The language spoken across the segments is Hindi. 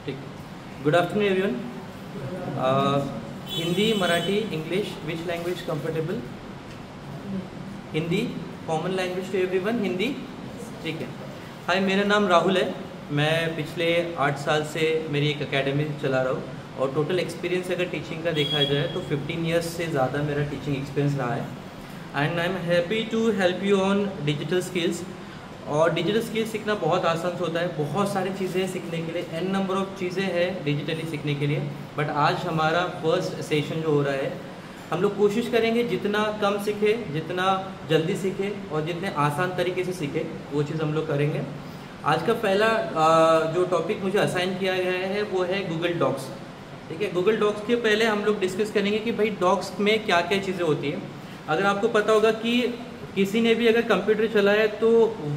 ठीक। Good afternoon everyone. Hindi, Marathi, English, which language comfortable? Hindi common language to everyone, Hindi ठीक है। हाय, मेरा नाम राहुल है। मैं पिछले 8 साल से मेरी एक एकेडमी चला रहा हूँ और टोटल एक्सपीरियंस अगर टीचिंग का देखा जाए तो 15 ईयर्स से ज़्यादा मेरा टीचिंग एक्सपीरियंस रहा है। And I am happy to help you on digital skills. और डिजिटल स्किल्स सीखना बहुत आसान होता है, बहुत सारी चीज़ें सीखने के लिए, एन नंबर ऑफ चीज़ें हैं डिजिटली सीखने के लिए। बट आज हमारा फर्स्ट सेशन जो हो रहा है, हम लोग कोशिश करेंगे जितना कम सीखे, जितना जल्दी सीखे और जितने आसान तरीके से सीखे, वो चीज़ हम लोग करेंगे। आज का पहला जो टॉपिक मुझे असाइन किया गया है वो है गूगल डॉक्स। ठीक है, गूगल डॉक्स के पहले हम लोग डिस्कस करेंगे कि भाई डॉक्स में क्या क्या चीज़ें होती हैं। अगर आपको पता होगा कि किसी ने भी अगर कंप्यूटर चलाया तो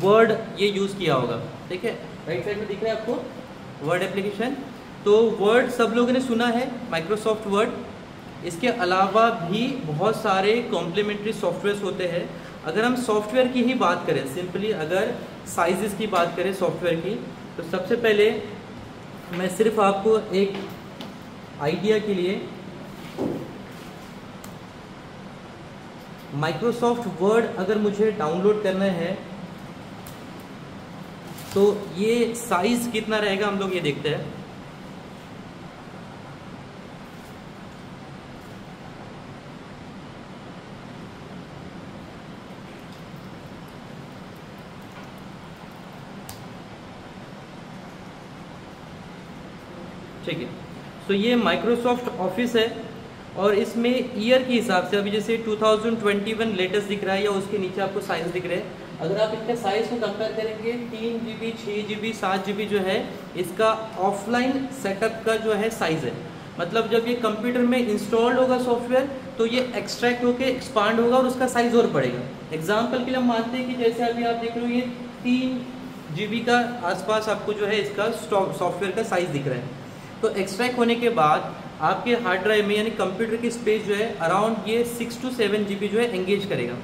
वर्ड ये यूज़ किया होगा। ठीक है, राइट साइड में दिख रहा है आपको वर्ड एप्लीकेशन। तो वर्ड सब लोगों ने सुना है, माइक्रोसॉफ्ट वर्ड। इसके अलावा भी बहुत सारे कॉम्प्लीमेंट्री सॉफ्टवेयर्स होते हैं। अगर हम सॉफ्टवेयर की ही बात करें, सिंपली अगर साइजेस की बात करें सॉफ्टवेयर की, तो सबसे पहले मैं सिर्फ आपको एक आइडिया के लिए माइक्रोसॉफ्ट वर्ड अगर मुझे डाउनलोड करना है तो ये साइज कितना रहेगा हम लोग ये देखते हैं। ठीक है, तो ये माइक्रोसॉफ्ट ऑफिस है और इसमें ईयर के हिसाब से अभी जैसे 2021 लेटेस्ट दिख रहा है या उसके नीचे आपको साइज दिख रहे हैं। अगर आप इनके साइज को कंपेयर करेंगे 3 GB, 6 GB, 7 GB जो है इसका ऑफलाइन सेटअप का जो है साइज है। मतलब जब ये कंप्यूटर में इंस्टॉल्ड होगा सॉफ्टवेयर तो ये एक्सट्रैक्ट होकर एक्सपांड होगा और उसका साइज और बढ़ेगा। एग्जाम्पल के लिए हम मानते हैं कि जैसे अभी आप देख रहे हो ये 3 GB का आसपास आपको जो है इसका सॉफ्टवेयर का साइज दिख रहा है। तो एक्सट्रैक्ट होने के बाद आपके हार्ड ड्राइव में यानी कंप्यूटर की स्पेस जो है अराउंड ये 6 to 7 GB जो है एंगेज करेगा।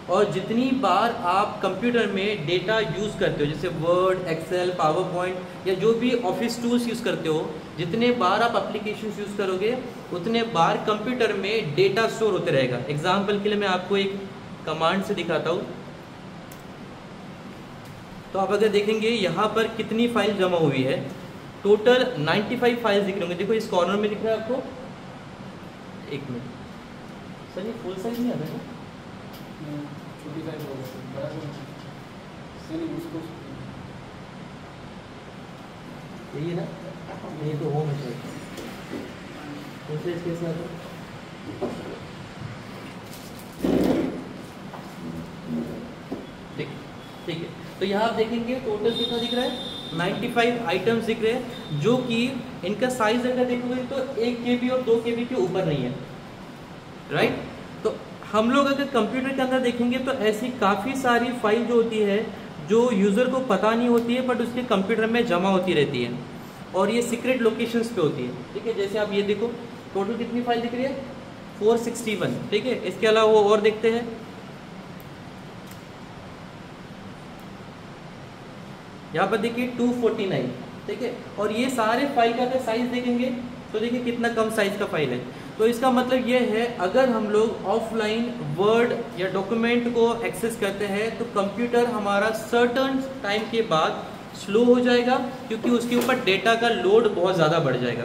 और जितनी बार आप कंप्यूटर में डेटा यूज़ करते हो, जैसे वर्ड, एक्सेल, पावर पॉइंट या जो भी ऑफिस टूल्स यूज़ करते हो, जितने बार आप एप्लीकेशन यूज़ करोगे उतने बार कंप्यूटर में डेटा स्टोर होते रहेगा। एग्जाम्पल के लिए मैं आपको एक कमांड से दिखाता हूँ। तो आप अगर देखेंगे यहाँ पर कितनी फाइल जमा हुई है, टोटल 95 फाइल्स दिख रहे होंगे। देखो इस कॉर्नर में दिख रहा है आपको, एक मिनट सर, ये फुल साइज नहीं आ रहा है, छोटी साइज बड़ा यही है ना, ये तो होम है। फुल साइज कैसे आता है? ठीक है, तो यहाँ आप देखेंगे टोटल कितना दिख रहा है, 95 आइटम्स दिख रहे हैं, जो कि इनका साइज अगर देखोगे तो 1 KB और 2 KB के ऊपर नहीं है। राइट, तो हम लोग अगर कंप्यूटर के अंदर देखेंगे तो ऐसी काफ़ी सारी फाइल जो होती है जो यूज़र को पता नहीं होती है बट उसके कंप्यूटर में जमा होती रहती है और ये सीक्रेट लोकेशंस पे होती है। ठीक है, जैसे आप ये देखो टोटल कितनी फाइल दिख रही है, 461। ठीक है, इसके अलावा वो और देखते हैं, यहाँ पर देखिए 249। ठीक है, और ये सारे फाइल का अगर साइज देखेंगे तो देखिए कितना कम साइज का फाइल है। तो इसका मतलब ये है अगर हम लोग ऑफलाइन वर्ड या डॉक्यूमेंट को एक्सेस करते हैं तो कंप्यूटर हमारा सर्टेन टाइम के बाद स्लो हो जाएगा क्योंकि उसके ऊपर डेटा का लोड बहुत ज़्यादा बढ़ जाएगा।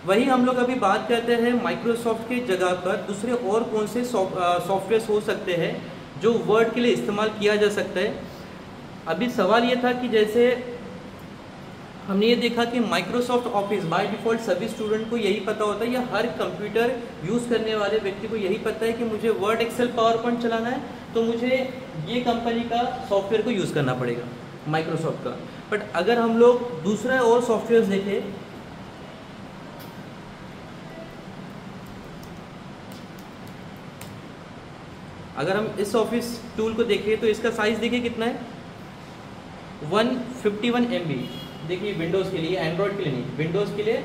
वही हम लोग अभी बात करते हैं माइक्रोसॉफ्ट की जगह पर दूसरे और कौन से सॉफ्टवेयर हो सकते हैं जो वर्ड के लिए इस्तेमाल किया जा सकता है। अभी सवाल ये था कि जैसे हमने ये देखा कि माइक्रोसॉफ्ट ऑफिस बाय डिफ़ॉल्ट सभी स्टूडेंट को यही पता होता है या हर कंप्यूटर यूज़ करने वाले व्यक्ति को यही पता है कि मुझे वर्ड, एक्सेल, पावर पॉइंट चलाना है तो मुझे ये कंपनी का सॉफ्टवेयर को यूज़ करना पड़ेगा, माइक्रोसॉफ्ट का। बट अगर हम लोग दूसरा और सॉफ्टवेयर देखें, अगर हम इस ऑफिस टूल को देखें तो इसका साइज देखिए कितना है, 151 MB। देखिए विंडोज़ के लिए, एंड्रॉयड के लिए नहीं, विंडोज़ के लिए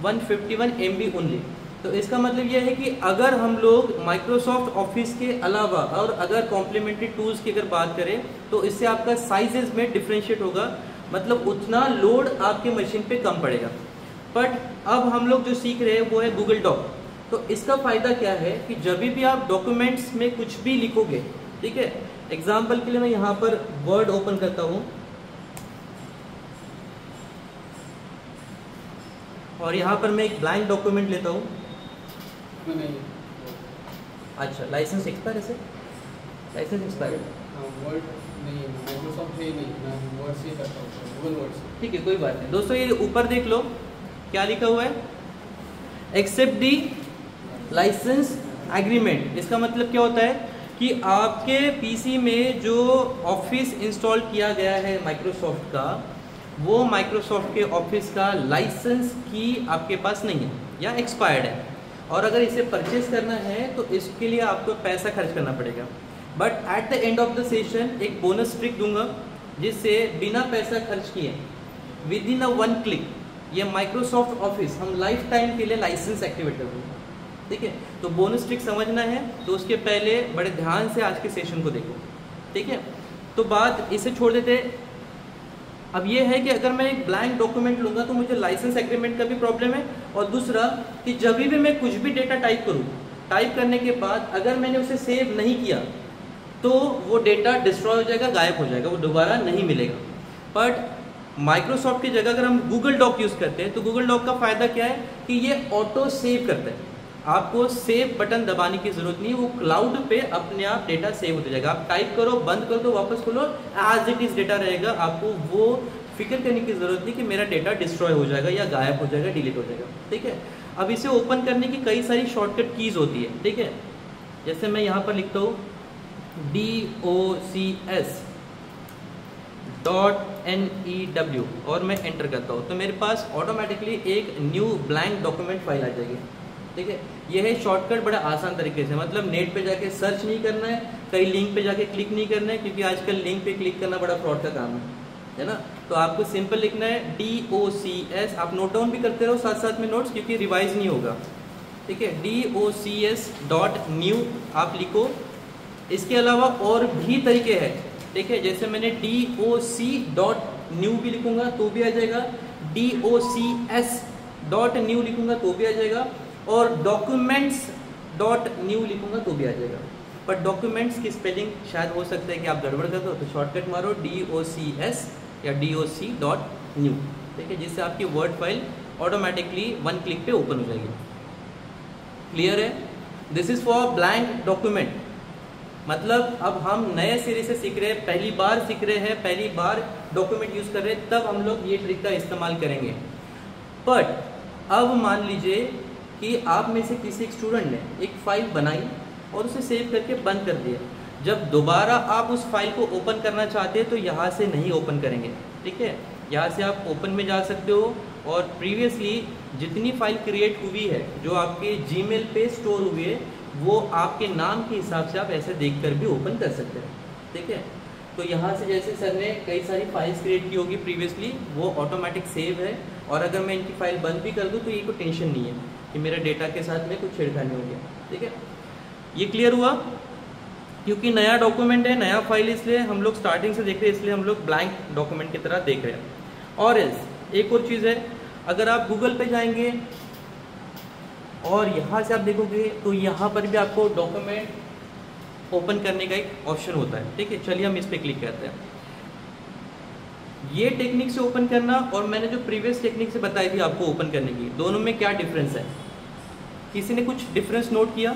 151 MB ओनली। तो इसका मतलब यह है कि अगर हम लोग माइक्रोसॉफ्ट ऑफिस के अलावा और अगर कॉम्प्लीमेंट्री टूल्स की अगर बात करें तो इससे आपका साइजेस में डिफ्रेंशिएट होगा, मतलब उतना लोड आपके मशीन पे कम पड़ेगा। बट अब हम लोग जो सीख रहे हैं वो है गूगल डॉक। तो इसका फ़ायदा क्या है कि जब भी आप डॉक्यूमेंट्स में कुछ भी लिखोगे, ठीक है, एग्जाम्पल के लिए मैं यहाँ पर वर्ड ओपन करता हूँ और यहाँ पर मैं एक ब्लैंक डॉक्यूमेंट लेता हूँ। अच्छा, लाइसेंस एक्सपायर है सर? लाइसेंस एक्सपायर वर्ड नहीं, माइक्रोसॉफ्ट है नहीं, मैं वर्ड से करता हूँ, गूगल वर्ड से। ठीक है, कोई बात नहीं। दोस्तों ये ऊपर देख लो क्या लिखा हुआ है, एक्सेप्ट दी लाइसेंस एग्रीमेंट। इसका मतलब क्या होता है कि आपके पीसी में जो ऑफिस इंस्टॉल किया गया है माइक्रोसॉफ्ट का, वो माइक्रोसॉफ्ट के ऑफिस का लाइसेंस की आपके पास नहीं है या एक्सपायर्ड है, और अगर इसे परचेज करना है तो इसके लिए आपको पैसा खर्च करना पड़ेगा। But at the end of the session एक बोनस ट्रिक दूंगा जिससे बिना पैसा खर्च किए विद इन 1 क्लिक ये माइक्रोसॉफ्ट ऑफिस हम लाइफ टाइम के लिए लाइसेंस एक्टिवेट कर देंगे। ठीक है, तो बोनस ट्रिक समझना है तो उसके पहले बड़े ध्यान से आज के सेशन को देखो। ठीक है, तो बात इसे छोड़ देते। अब ये है कि अगर मैं एक ब्लैंक डॉक्यूमेंट लूंगा तो मुझे लाइसेंस एग्रीमेंट का भी प्रॉब्लम है, और दूसरा कि जब भी मैं कुछ भी डेटा टाइप करूँ, टाइप करने के बाद अगर मैंने उसे सेव नहीं किया तो वो डेटा डिस्ट्रॉय हो जाएगा, गायब हो जाएगा, वो दोबारा नहीं मिलेगा। बट माइक्रोसॉफ्ट की जगह अगर हम गूगल डॉक यूज़ करते हैं तो गूगल डॉक का फ़ायदा क्या है कि ये ऑटो सेव करता है, आपको सेव बटन दबाने की जरूरत नहीं है, वो क्लाउड पे अपने आप डेटा सेव होता जाएगा। आप टाइप करो, बंद कर दो, वापस खोलो, एज इट इज डेटा रहेगा। आपको वो फिक्र करने की जरूरत नहीं कि मेरा डेटा डिस्ट्रॉय हो जाएगा या गायब हो जाएगा, डिलीट हो जाएगा। ठीक है, अब इसे ओपन करने की कई सारी शॉर्टकट कीज होती है। ठीक है, जैसे मैं यहाँ पर लिखता हूँ docs.new और मैं एंटर करता हूँ तो मेरे पास ऑटोमेटिकली एक न्यू ब्लैंक डॉक्यूमेंट फाइल आ जाएगी। ठीक है, यह है शॉर्टकट बड़ा आसान तरीके से, मतलब नेट पे जाके सर्च नहीं करना है, कहीं लिंक पे जाके क्लिक नहीं करना है, क्योंकि आजकल लिंक पे क्लिक करना बड़ा फ्रॉड का काम है ना। तो आपको सिंपल लिखना है DOCS, आप नोट डाउन भी करते रहो साथ साथ में नोट्स, क्योंकि रिवाइज नहीं होगा। ठीक है, DOCS.new आप लिखो। इसके अलावा और भी तरीके हैं। ठीक है, जैसे मैंने DOC.new भी लिखूंगा तो भी आ जाएगा, DOCS.new लिखूंगा तो भी आ जाएगा, और documents.new लिखूंगा तो भी आ जाएगा। पर डॉक्यूमेंट्स की स्पेलिंग शायद हो सकता है कि आप गड़बड़ कर दो, तो शॉर्टकट मारो DOCS या DOC.new। ठीक है, जिससे आपकी वर्ड फाइल ऑटोमेटिकली 1 क्लिक पे ओपन हो जाएगी। क्लियर है? This is for blank document. मतलब अब हम नए सिरे से सीख रहे हैं, पहली बार सीख रहे हैं, पहली बार डॉक्यूमेंट यूज कर रहे हैं, तब हम लोग ये ट्रिक का इस्तेमाल करेंगे। बट अब मान लीजिए कि आप में से किसी एक स्टूडेंट ने एक फाइल बनाई और उसे सेव करके बंद कर दिया। जब दोबारा आप उस फाइल को ओपन करना चाहते हैं तो यहाँ से नहीं ओपन करेंगे। ठीक है, यहाँ से आप ओपन में जा सकते हो और प्रीवियसली जितनी फाइल क्रिएट हुई है जो आपके जीमेल पे स्टोर हुई है वो आपके नाम के हिसाब से आप ऐसे देखकर भी ओपन कर सकते हैं। ठीक है, तो यहाँ से जैसे सर ने कई सारी फाइल्स क्रिएट की होगी प्रीवियसली, वो ऑटोमेटिक सेव है, और अगर मैं इनकी फाइल बंद भी कर दूँ तो ये कोई टेंशन नहीं है कि मेरे डेटा के साथ में कुछ छेड़खानी हो गया। ठीक है, ये क्लियर हुआ? क्योंकि नया डॉक्यूमेंट है, नया फाइल, इसलिए हम लोग स्टार्टिंग से देख रहे हैं, इसलिए हम लोग ब्लैंक डॉक्यूमेंट की तरह देख रहे हैं। और एक और चीज़ है, अगर आप गूगल पे जाएंगे और यहाँ से आप देखोगे तो यहाँ पर भी आपको डॉक्यूमेंट ओपन करने का एक ऑप्शन होता है। ठीक है, चलिए हम इस पर क्लिक करते हैं। ये टेक्निक से ओपन करना और मैंने जो प्रीवियस टेक्निक से बताई थी आपको ओपन करने की, दोनों में क्या डिफरेंस है? किसी ने कुछ डिफरेंस नोट किया?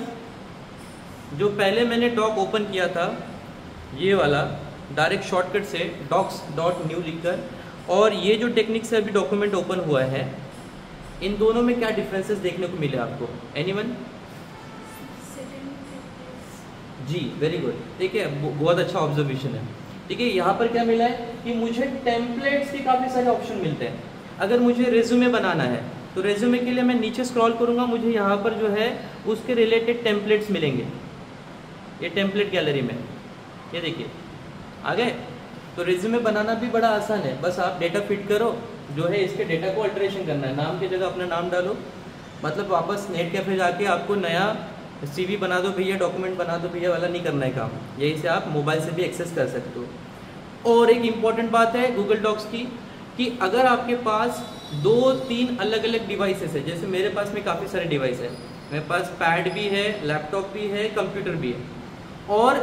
जो पहले मैंने डॉक ओपन किया था ये वाला डायरेक्ट शॉर्टकट से docs.new लिखकर, और ये जो टेक्निक से अभी डॉक्यूमेंट ओपन हुआ है, इन दोनों में क्या डिफरेंसेस देखने को मिले आपको? एनीवन? जी, वेरी गुड। ठीक है, बहुत अच्छा ऑब्जर्वेशन है। ठीक है, यहाँ पर क्या मिला है कि मुझे टेम्पलेट्स के काफ़ी सारे ऑप्शन मिलते हैं। अगर मुझे रेज्यूमे बनाना है तो रेज्यूमे के लिए मैं नीचे स्क्रॉल करूँगा, मुझे यहाँ पर जो है उसके रिलेटेड टेम्पलेट्स मिलेंगे। ये टेम्पलेट गैलरी में ये देखिए आ गए। तो रेज्यूमे बनाना भी बड़ा आसान है, बस आप डेटा फिट करो, जो है इसके डेटा को अल्टरेशन करना है, नाम की जगह अपना नाम डालो, मतलब वापस नेट कैफे जाके आपको नया CV बना दो भैया, डॉक्यूमेंट बना दो भैया वाला नहीं करना है काम, यही से आप मोबाइल से भी एक्सेस कर सकते हो। और एक इम्पॉर्टेंट बात है गूगल डॉक्स की कि अगर आपके पास 2-3 अलग अलग डिवाइसेस है, जैसे मेरे पास में काफ़ी सारे डिवाइस है, मेरे पास पैड भी है, लैपटॉप भी है, कंप्यूटर भी है, और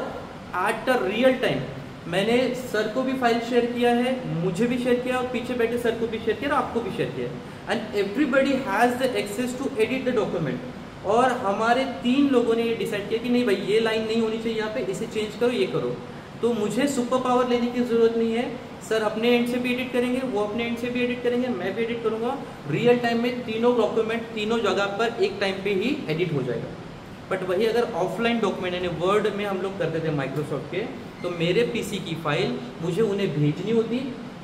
एट अ रियल टाइम मैंने सर को भी फाइल शेयर किया है, मुझे भी शेयर किया, और पीछे बैठे सर को भी शेयर किया, और आपको भी शेयर किया, and everybody has the access to edit the document. और हमारे 3 लोगों ने ये डिसाइड किया कि नहीं भाई, ये लाइन नहीं होनी चाहिए यहाँ पे, इसे चेंज करो, ये करो। तो मुझे सुपर पावर लेने की ज़रूरत नहीं है, सर अपने एंड से भी एडिट करेंगे, वो अपने एंड से भी एडिट करेंगे, मैं भी एडिट करूँगा। रियल टाइम में तीनों डॉक्यूमेंट तीनों जगह पर एक टाइम पे ही एडिट हो जाएगा। बट वही अगर ऑफलाइन डॉक्यूमेंट यानी वर्ड में हम लोग करते थे माइक्रोसॉफ्ट के, तो मेरे पीसी की फाइल मुझे उन्हें भेजनी होती,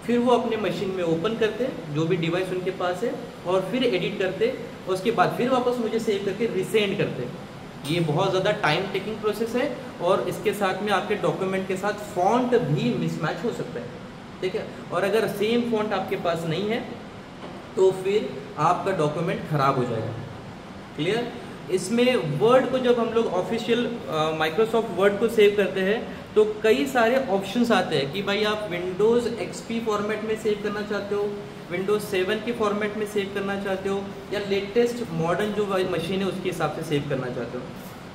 फिर वो अपने मशीन में ओपन करते जो भी डिवाइस उनके पास है, और फिर एडिट करते, उसके बाद फिर वापस मुझे सेव करके रिसेंड करते। ये बहुत ज़्यादा टाइम टेकिंग प्रोसेस है, और इसके साथ में आपके डॉक्यूमेंट के साथ फॉन्ट भी मिसमैच हो सकता है, ठीक है। और अगर सेम फॉन्ट आपके पास नहीं है तो फिर आपका डॉक्यूमेंट खराब हो जाएगा। क्लियर। इसमें वर्ड को जब हम लोग ऑफिशियल माइक्रोसॉफ्ट वर्ड को सेव करते हैं तो कई सारे ऑप्शंस आते हैं कि भाई आप विंडोज़ एक्सपी फॉर्मेट में सेव करना चाहते हो, विंडोज़ 7 के फॉर्मेट में सेव करना चाहते हो, या लेटेस्ट मॉडर्न जो मशीन है उसके हिसाब से सेव करना चाहते हो।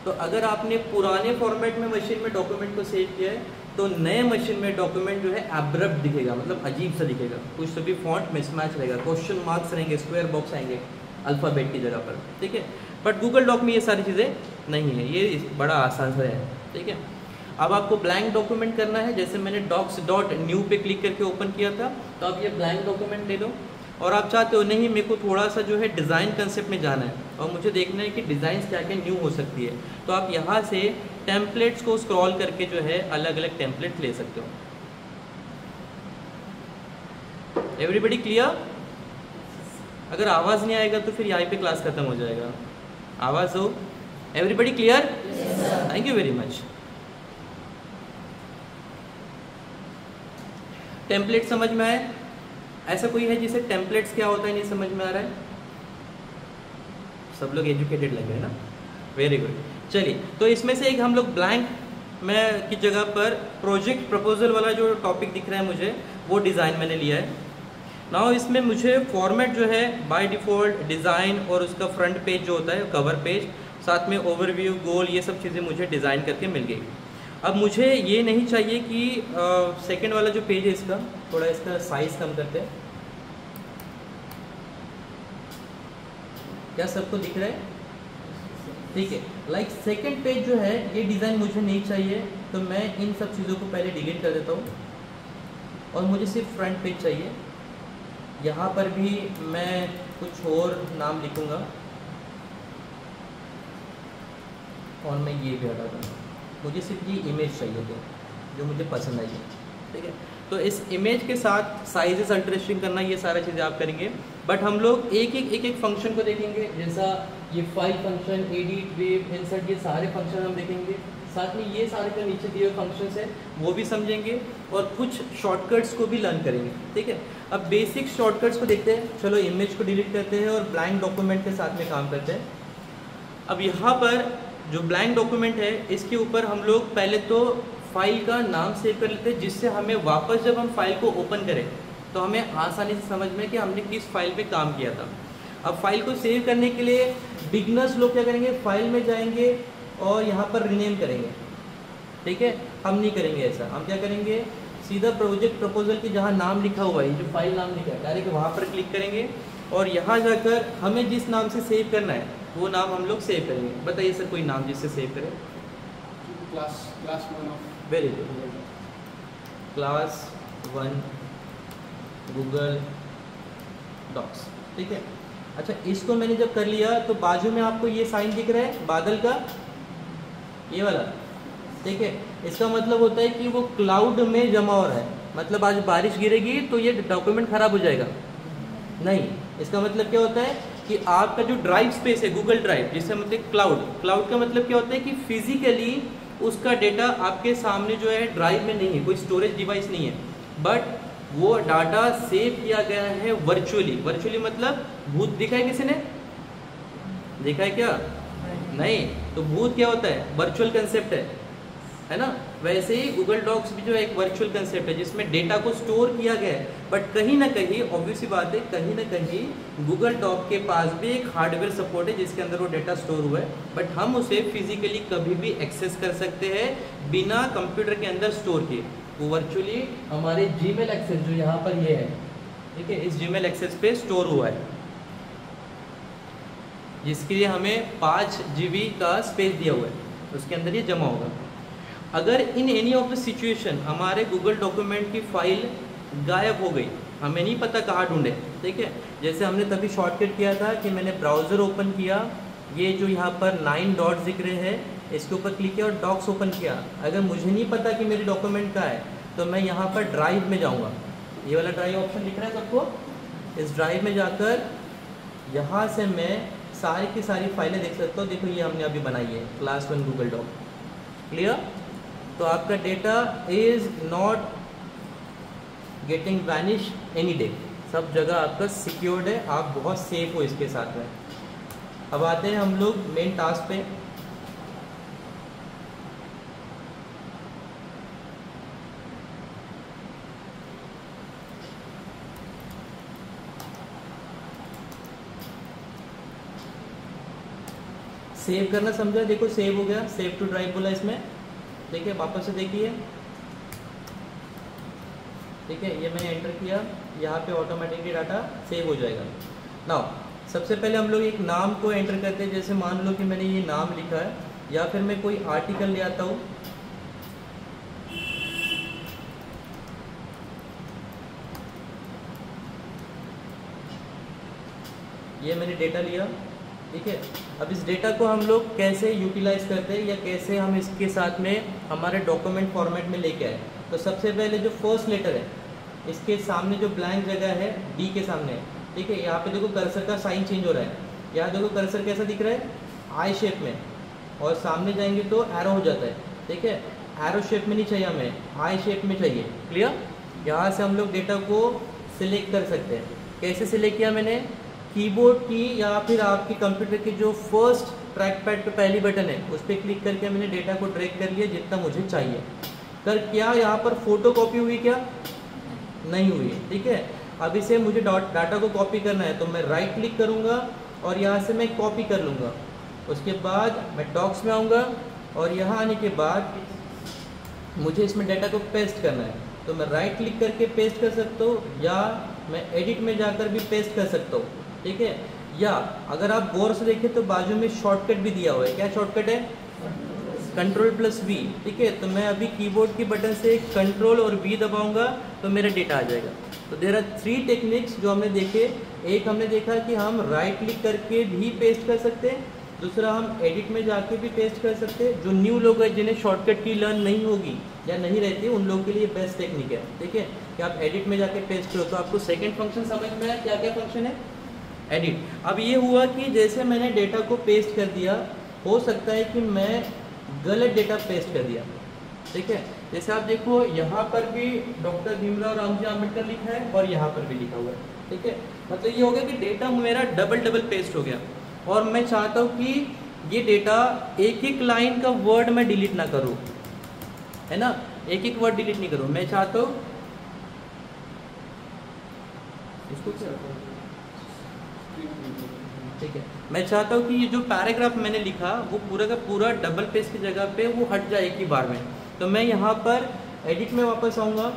तो अगर आपने पुराने फॉर्मेट में मशीन में डॉक्यूमेंट को सेव किया है तो नए मशीन में डॉक्यूमेंट जो है एब्रप्ट दिखेगा, मतलब अजीब सा दिखेगा, कुछ तो भी फॉन्ट मिसमैच रहेगा, क्वेश्चन मार्क्स रहेंगे, स्क्वायर बॉक्स आएंगे अल्फ़ाबेट की जगह पर, ठीक है। बट गूगल डॉक में ये सारी चीज़ें नहीं है, ये बड़ा आसान सा है, ठीक है। अब आपको ब्लैंक डॉक्यूमेंट करना है, जैसे मैंने docs.new पे क्लिक करके ओपन किया था, तो आप ये ब्लैंक डॉक्यूमेंट ले लो, और आप चाहते हो नहीं मेरे को थोड़ा सा जो है डिज़ाइन कंसेप्ट में जाना है और मुझे देखना है कि डिज़ाइन क्या क्या न्यू हो सकती है, तो आप यहाँ से टेम्पलेट्स को स्क्रॉल करके जो है अलग अलग टेम्पलेट ले सकते हो। Everybody clear? अगर आवाज़ नहीं आएगा तो फिर यहाँ पे क्लास खत्म हो जाएगा। आवाज़ हो? Everybody clear? Thank you very much. Template समझ में आए? ऐसा कोई है जिसे टेम्पलेट्स क्या होता है नहीं समझ में आ रहा है? सब लोग एजुकेटेड लग रहे हैं ना, वेरी गुड। चलिए, तो इसमें से एक हम लोग ब्लैंक में की जगह पर प्रोजेक्ट प्रपोजल वाला जो टॉपिक दिख रहा है मुझे, वो डिज़ाइन मैंने लिया है। नाउ इसमें मुझे फॉर्मेट जो है बाय डिफ़ॉल्ट डिज़ाइन और उसका फ्रंट पेज जो होता है कवर पेज, साथ में ओवरव्यू, गोल, ये सब चीज़ें मुझे डिज़ाइन करके मिल गई। अब मुझे ये नहीं चाहिए कि सेकंड वाला जो पेज है इसका थोड़ा इसका साइज़ कम करते हैं, क्या सबको दिख रहा है? ठीक है। लाइक सेकंड पेज जो है ये डिज़ाइन मुझे नहीं चाहिए, तो मैं इन सब चीज़ों को पहले डिलीट कर देता हूँ और मुझे सिर्फ फ्रंट पेज चाहिए। यहाँ पर भी मैं कुछ और नाम लिखूँगा और मैं ये भी हटा दूँगा। मुझे सिर्फ ये इमेज चाहिए थी जो मुझे पसंद आई है, ठीक है। तो इस इमेज के साथ साइजेस अल्टरेशन करना, ये सारा चीज़ें आप करेंगे, बट हम लोग एक एक फंक्शन को देखेंगे, जैसा ये file function, edit, wave, insert, ये सारे फंक्शन हम देखेंगे। साथ में ये सारे जो नीचे दिए हुए फंक्शंस हैं वो भी समझेंगे और कुछ शॉर्टकट्स को भी लर्न करेंगे, ठीक है। अब बेसिक शॉर्टकट्स को देखते हैं। चलो इमेज को डिलीट करते हैं और ब्लैंक डॉक्यूमेंट के साथ में काम करते हैं। अब यहाँ पर जो ब्लैंक डॉक्यूमेंट है इसके ऊपर हम लोग पहले तो फाइल का नाम सेव कर लेते हैं, जिससे हमें वापस जब हम फाइल को ओपन करें तो हमें आसानी से समझ में कि हमने किस फाइल पे काम किया था। अब फाइल को सेव करने के लिए बिगनर्स लोग क्या करेंगे, फाइल में जाएंगे और यहाँ पर रीनेम करेंगे, ठीक है। हम नहीं करेंगे ऐसा, हम क्या करेंगे, सीधा प्रोजेक्ट प्रपोजल के जहाँ नाम लिखा हुआ है, जो फाइल नाम लिखा है, डायरेक्ट वहाँ पर क्लिक करेंगे और यहाँ जाकर हमें जिस नाम से सेव करना है वो नाम हम लोग सेव करेंगे। बताइए सर कोई नाम जिससे सेव करें? Class 1 of very good, class 1 Google docs, ठीक है। अच्छा, इसको मैंने जब कर लिया तो बाजू में आपको ये साइन दिख रहा है बादल का, ये वाला, ठीक है। इसका मतलब होता है कि वो क्लाउड में जमा हो रहा है, मतलब आज बारिश गिरेगी तो ये डॉक्यूमेंट खराब हो जाएगा नहीं। इसका मतलब क्या होता है कि आपका जो ड्राइव स्पेस है गूगल ड्राइव, जिससे मतलब क्लाउड का मतलब क्या होता है कि फिजिकली उसका डेटा आपके सामने जो है ड्राइव में नहीं है, कोई स्टोरेज डिवाइस नहीं है, बट वो डाटा सेव किया गया है वर्चुअली मतलब भूत दिखा है किसी ने? देखा है क्या? नहीं। तो भूत क्या होता है? वर्चुअल कंसेप्ट है, है ना। वैसे ही गूगल डॉक्स भी जो एक वर्चुअल कंसेप्ट है जिसमें डेटा को स्टोर किया गया है, बट कहीं ना कहीं ऑब्वियसली बात है, कहीं ना कहीं गूगल डॉक के पास भी एक हार्डवेयर सपोर्ट है जिसके अंदर वो डेटा स्टोर हुआ है, बट हम उसे फिजिकली कभी भी एक्सेस कर सकते हैं बिना कंप्यूटर के अंदर स्टोर किए। वो वर्चुअली हमारे जीमेल एक्सेस जो यहाँ पर ये है, ठीक है, इस जीमेल एक्सेस पे स्टोर हुआ है, जिसके लिए हमें 5 GB का स्पेस दिया हुआ है, उसके अंदर ये जमा होगा। अगर in any of the situation हमारे गूगल डॉक्यूमेंट की फाइल गायब हो गई, हमें नहीं पता कहाँ ढूंढे, ठीक है, जैसे हमने तभी शॉर्टकट किया था कि मैंने ब्राउज़र ओपन किया, ये जो यहाँ पर 9 डॉट्स दिख रहे हैं इसके ऊपर क्लिक किया और डॉक्स ओपन किया। अगर मुझे नहीं पता कि मेरी डॉक्यूमेंट कहाँ है तो मैं यहाँ पर ड्राइव में जाऊँगा, ये वाला ड्राइव ऑप्शन दिख रहा है सबको, इस ड्राइव में जाकर यहाँ से मैं सारी की सारी फाइलें देख सकता हूँ। देखो ये हमने अभी बनाई है क्लास 1 गूगल डॉक, क्लियर। तो आपका data is not getting vanish any day, सब जगह आपका सिक्योर्ड है, आप बहुत सेफ हो इसके साथ में। अब आते हैं हम लोग मेन टास्क पे। सेव करना समझा, देखो सेव हो गया, सेव टू ड्राइव बोला इसमें, देखिए वापस से देखिए, ठीक है, ये मैंने एंटर किया, यहाँ पे ऑटोमेटिकली डाटा सेव हो जाएगा। नाउ सबसे पहले हम लोग एक नाम को एंटर करते हैं, जैसे मान लो कि मैंने ये नाम लिखा है, या फिर मैं कोई आर्टिकल ले आता हूँ, ये मैंने डेटा लिया, ठीक है। अब इस डेटा को हम लोग कैसे यूटिलाइज करते हैं या कैसे हम इसके साथ में हमारे डॉक्यूमेंट फॉर्मेट में लेके आए। तो सबसे पहले जो फर्स्ट लेटर है, इसके सामने जो ब्लैंक जगह है डी के सामने, ठीक है, यहाँ पे देखो कर्सर का साइन चेंज हो रहा है, यहाँ देखो कर्सर कैसा दिख रहा है, आई शेप में, और सामने जाएंगे तो एरो हो जाता है, ठीक है, एरो शेप में नहीं चाहिए हमें, आई शेप में चाहिए, क्लियर। यहाँ से हम लोग डेटा को सिलेक्ट कर सकते हैं। कैसे सिलेक्ट किया मैंने, कीबोर्ड की या फिर आपके कंप्यूटर की जो फर्स्ट ट्रैक पैड पे पहली बटन है उस पर क्लिक करके मैंने डेटा को ड्रैग कर लिया जितना मुझे चाहिए। कर क्या यहाँ पर फोटो कॉपी हुई, क्या नहीं हुई, ठीक है। अब इसे मुझे डाटा को कॉपी करना है तो मैं राइट क्लिक करूँगा और यहाँ से मैं कॉपी कर लूँगा। उसके बाद मैं डॉक्स में आऊँगा और यहाँ आने के बाद मुझे इसमें डाटा को पेस्ट करना है, तो मैं राइट क्लिक करके पेस्ट कर सकता हूँ या मैं एडिट में जाकर भी पेस्ट कर सकता हूँ, ठीक है। या अगर आप गौर से देखें तो बाजू में शॉर्टकट भी दिया हुआ है, क्या शॉर्टकट है, Ctrl+V, ठीक है। तो मैं अभी कीबोर्ड की बटन से Ctrl और V दबाऊंगा तो मेरा डेटा आ जाएगा। तो देयर आर 3 टेक्निक्स जो हमने देखे। एक हमने देखा कि हम राइट क्लिक करके भी पेस्ट कर सकते हैं, दूसरा हम एडिट में जाके भी पेस्ट कर सकते हैं। जो न्यू लोग हैं जिन्हें शॉर्टकट की लर्न नहीं होगी या नहीं रहती, उन लोगों के लिए बेस्ट टेक्निक है, ठीक है, कि आप एडिट में जाके पेस्ट करो। तो आपको सेकेंड फंक्शन समझ में आया, क्या क्या फंक्शन है, एडिट। अब ये हुआ कि जैसे मैंने डेटा को पेस्ट कर दिया, हो सकता है कि मैं गलत डेटा पेस्ट कर दिया, ठीक है। जैसे आप देखो यहाँ पर भी डॉक्टर भीमराव रामजी आम्बेडकर लिखा है और यहाँ पर भी लिखा हुआ है, ठीक है। मतलब ये हो गया कि डेटा मेरा डबल पेस्ट हो गया और मैं चाहता हूँ कि ये डेटा एक एक लाइन का वर्ड मैं डिलीट ना करूँ, है ना, एक एक वर्ड डिलीट नहीं करूँ। मैं चाहता हूँ इसको क्या, ठीक है, मैं चाहता हूँ कि ये जो पैराग्राफ मैंने लिखा वो पूरा का पूरा डबल पेज की जगह पे वो हट जाए एक ही बार में। तो मैं यहाँ पर एडिट में वापस आऊँगा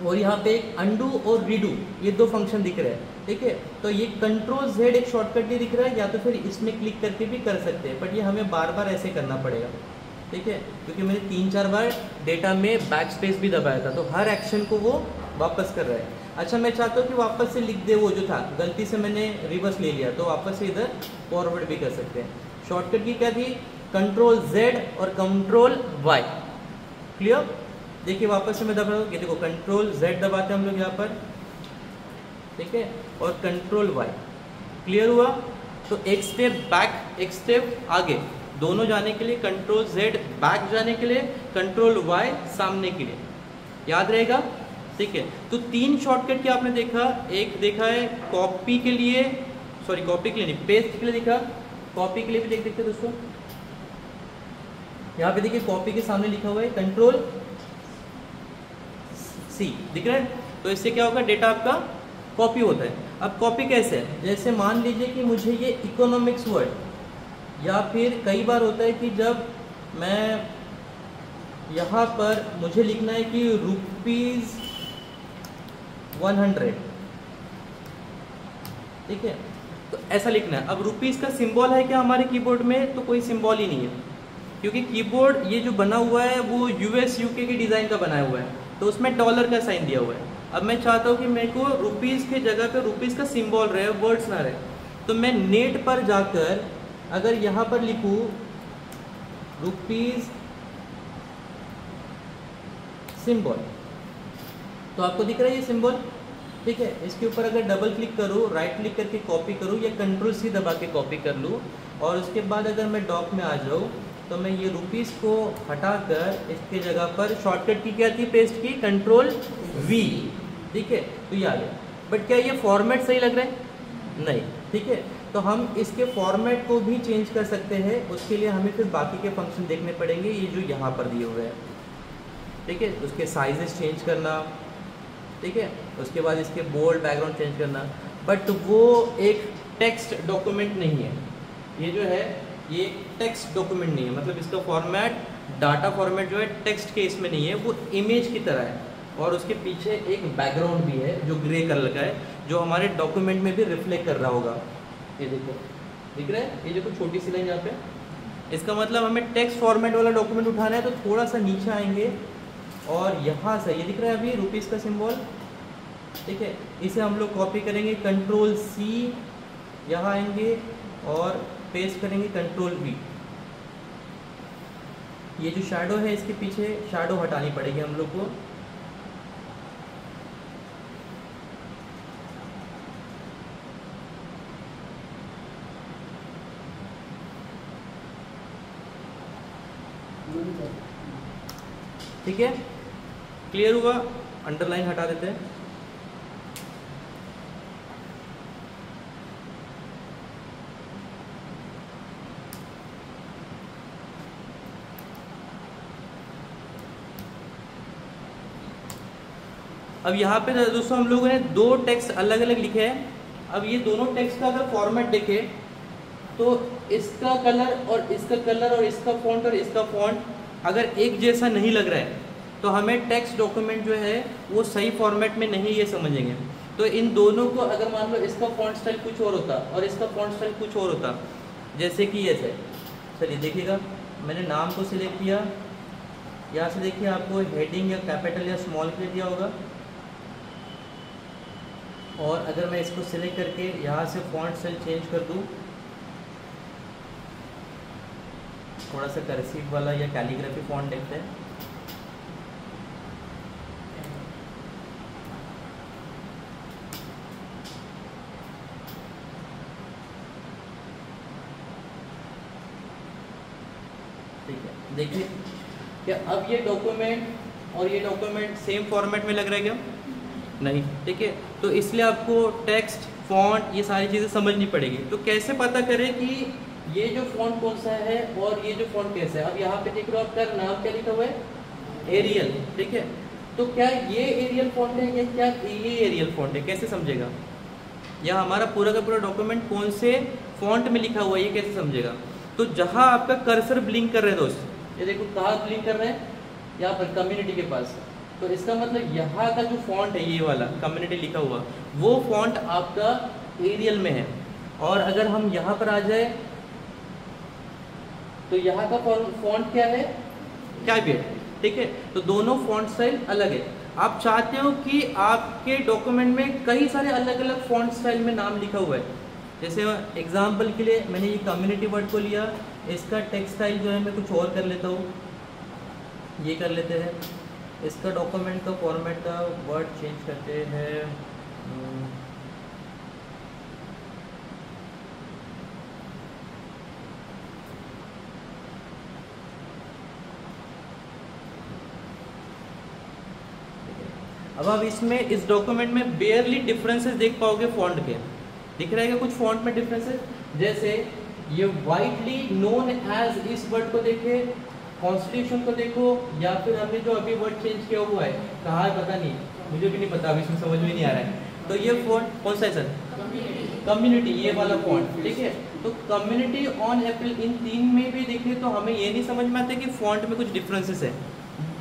और यहाँ पे एक अंडू और रीडू, ये 2 फंक्शन दिख रहे हैं, ठीक है। तो ये Ctrl+Z एक शॉर्टकट नहीं दिख रहा है, या तो फिर इसमें क्लिक करके भी कर सकते हैं, बट ये हमें बार बार ऐसे करना पड़ेगा, ठीक है, क्योंकि मैंने 3-4 बार डेटा में बैक स्पेस भी दबाया था, तो हर एक्शन को वो वापस कर रहा है। अच्छा, मैं चाहता हूँ कि वापस से लिख दे, वो जो था गलती से मैंने रिवर्स ले लिया, तो वापस से इधर फॉरवर्ड भी कर सकते हैं। शॉर्टकट की क्या थी, Ctrl+Z और Ctrl+Y, क्लियर। देखिए वापस से मैं दबा रहा हूँ, ये देखो Ctrl+Z दबाते हैं हम लोग यहाँ पर, ठीक है, और Ctrl+Y, क्लियर हुआ। तो एक स्टेप बैक एक स्टेप आगे, दोनों जाने के लिए Ctrl+Z बैक जाने के लिए, Ctrl+Y सामने के लिए, याद रहेगा, ठीक है। तो 3 शॉर्टकट क्या आपने देखा, एक देखा है कॉपी के लिए, सॉरी कॉपी के लिए नहीं, पेस्ट के लिए देखा, कॉपी के लिए भी देख देखते दोस्तों, यहाँ पे देखिए कॉपी के सामने लिखा हुआ है कंट्रोल सी, दिख रहा है। तो इससे क्या होगा, डेटा आपका कॉपी होता है। अब कॉपी कैसे है, जैसे मान लीजिए कि मुझे ये इकोनॉमिक्स वर्ड, या फिर कई बार होता है कि जब मैं यहाँ पर मुझे लिखना है कि रुपीज़ 100, ठीक है, तो ऐसा लिखना है। अब रुपीज़ का सिंबल है क्या हमारे कीबोर्ड में, तो कोई सिंबल ही नहीं है, क्योंकि कीबोर्ड ये जो बना हुआ है वो यूएस यूके की डिज़ाइन का बनाया हुआ है, तो उसमें डॉलर का साइन दिया हुआ है। अब मैं चाहता हूँ कि मेरे को रुपीज़ के जगह पे रुपीज़ का सिंबल रहे, वर्ड्स ना रहे, तो मैं नेट पर जाकर अगर यहाँ पर लिखूँ रुपीज़ सिंबल, तो आपको दिख रहा है ये सिंबल, ठीक है। इसके ऊपर अगर डबल क्लिक करूँ, राइट क्लिक करके कॉपी करूँ, या कंट्रोल सी दबा के कॉपी कर लूँ, और उसके बाद अगर मैं डॉक में आ जाऊँ, तो मैं ये रुपीज़ को हटाकर इसके जगह पर शॉर्टकट की क्या थी, पेस्ट की, कंट्रोल वी, ठीक है, तो ये आ गया। बट क्या ये फॉर्मेट सही लग रहा है, नहीं, ठीक है। तो हम इसके फॉर्मेट को भी चेंज कर सकते हैं, उसके लिए हमें फिर बाकी के फंक्शन देखने पड़ेंगे, ये जो यहाँ पर दिए हुए हैं, ठीक है। उसके साइजेस चेंज करना, ठीक है, उसके बाद इसके बोल्ड बैकग्राउंड चेंज करना, बट वो एक टेक्स्ट डॉक्यूमेंट नहीं है, ये जो है ये टेक्स्ट डॉक्यूमेंट नहीं है, मतलब इसका फॉर्मेट, डाटा फॉर्मेट जो है टेक्स्ट के इसमें नहीं है, वो इमेज की तरह है, और उसके पीछे एक बैकग्राउंड भी है जो ग्रे कलर का है, जो हमारे डॉक्यूमेंट में भी रिफ्लेक्ट कर रहा होगा। ये देखो, दिख रहा है, ये देखो छोटी सी लाइन यहाँ पे। इसका मतलब हमें टेक्स्ट फॉर्मेट वाला डॉक्यूमेंट उठाना है, तो थोड़ा सा नीचे आएंगे, और यहाँ से ये दिख रहा है अभी रुपीज़ का सिंबल, ठीक है, इसे हम लोग कॉपी करेंगे, कंट्रोल सी, यहाँ आएंगे और पेस्ट करेंगे कंट्रोल वी। ये जो शैडो है इसके पीछे, शैडो हटानी पड़ेगी हम लोग को, ठीक है, क्लियर हुआ। अंडरलाइन हटा देते हैं। अब यहाँ पे दोस्तों हम लोगों ने दो टेक्स्ट अलग अलग लिखे हैं। अब ये दोनों टेक्स्ट का अगर फॉर्मेट देखें, तो इसका कलर और इसका कलर और इसका फॉन्ट और इसका फॉन्ट अगर एक जैसा नहीं लग रहा है, तो हमें टेक्स्ट डॉक्यूमेंट जो है वो सही फॉर्मेट में नहीं ये समझेंगे। तो इन दोनों को अगर मान लो इसका फॉन्ट स्टाइल कुछ और होता और इसका फॉन्ट स्टाइल कुछ और होता, जैसे कि ये है, चलिए देखिएगा, मैंने नाम को सिलेक्ट किया, यहाँ से देखिए आपको हेडिंग या कैपिटल या स्मॉल के दिया होगा, और अगर मैं इसको सिलेक्ट करके यहाँ से फॉन्ट स्टाइल चेंज कर दूँ, थोड़ा सा कर्सिव वाला या कैलीग्राफी फॉन्ट देखते हैं, ठीक है, देखिए क्या अब ये डॉक्यूमेंट और ये डॉक्यूमेंट सेम फॉर्मेट में लग रहा है क्या? नहीं, ठीक है। तो इसलिए आपको टेक्स्ट, फॉन्ट, ये सारी चीज़ें समझनी पड़ेगी। तो कैसे पता करें कि ये जो फॉन्ट कौन सा है और ये जो फॉन्ट कैसा है? अब यहाँ पे देख रहे हो आपका नाम क्या लिखा हुआ है, एरियल, ठीक है। तो क्या ये एरियल फॉन्ट है या क्या ये एरियल फॉन्ट है, कैसे समझेगा? या हमारा पूरा का पूरा डॉक्यूमेंट कौन से फॉन्ट में लिखा हुआ है, ये कैसे समझेगा? तो जहाँ आपका कर्सर ब्लिंक कर रहे हैं दोस्त, ये देखो कहाँ ब्लिंक कर रहे हैं, यहाँ पर कम्युनिटी के पास। तो इसका मतलब यहाँ का जो फॉन्ट है, ये वाला कम्युनिटी लिखा हुआ, वो फॉन्ट आपका एरियल में है। और अगर हम यहाँ पर आ जाए तो यहाँ का फॉन्ट क्या है, कैपिटल, ठीक है। तो दोनों फॉन्ट स्टाइल अलग है। आप चाहते हो कि आपके डॉक्यूमेंट में कई सारे अलग अलग फॉन्ट स्टाइल में नाम लिखा हुआ है, जैसे एग्जाम्पल के लिए मैंने ये कम्युनिटी वर्ड को लिया, इसका टेक्स्ट स्टाइल जो है मैं कुछ और कर लेता हूँ, ये कर लेते हैं। इसका डॉक्यूमेंट का फॉर्मेट का वर्ड चेंज करते हैं, अब आप इसमें इस डॉक्यूमेंट में बेयरली डिफरेंसेस देख पाओगे फॉन्ट के। दिख रहा है कुछ फॉन्ट में डिफरेंसेस, जैसे ये वाइडली नोन एज, इस वर्ड को देखिए कॉन्स्टिट्यूशन को देखो, या फिर हमने जो अभी वर्ड चेंज किया हुआ है, कहाँ है पता नहीं, मुझे भी नहीं पता, अभी इसमें समझ में नहीं आ रहा है। तो ये फॉन्ट कौन सा है सर? कम्युनिटी, ये वाला फॉन्ट, ठीक है। तो कम्युनिटी ऑन अप्रैल, इन तीन में भी देखें तो हमें ये नहीं समझ में आता कि फॉन्ट में कुछ डिफरेंसेस है,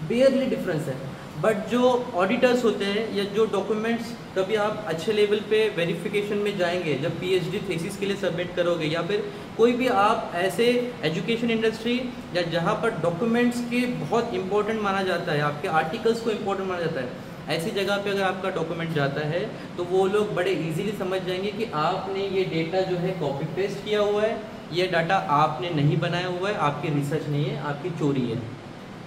बेयरली डिफरेंस है। बट जो ऑडिटर्स होते हैं या जो डॉक्यूमेंट्स कभी आप अच्छे लेवल पे वेरिफिकेशन में जाएंगे, जब पीएचडी थीसिस के लिए सबमिट करोगे, या फिर कोई भी आप ऐसे एजुकेशन इंडस्ट्री या जहाँ पर डॉक्यूमेंट्स के बहुत इंपॉर्टेंट माना जाता है, आपके आर्टिकल्स को इंपॉर्टेंट माना जाता है, ऐसी जगह पे अगर आपका डॉक्यूमेंट जाता है तो वो लोग बड़े इजीली समझ जाएंगे कि आपने ये डेटा जो है कॉपी पेस्ट किया हुआ है, ये डाटा आपने नहीं बनाया हुआ है, आपकी रिसर्च नहीं है, आपकी चोरी है,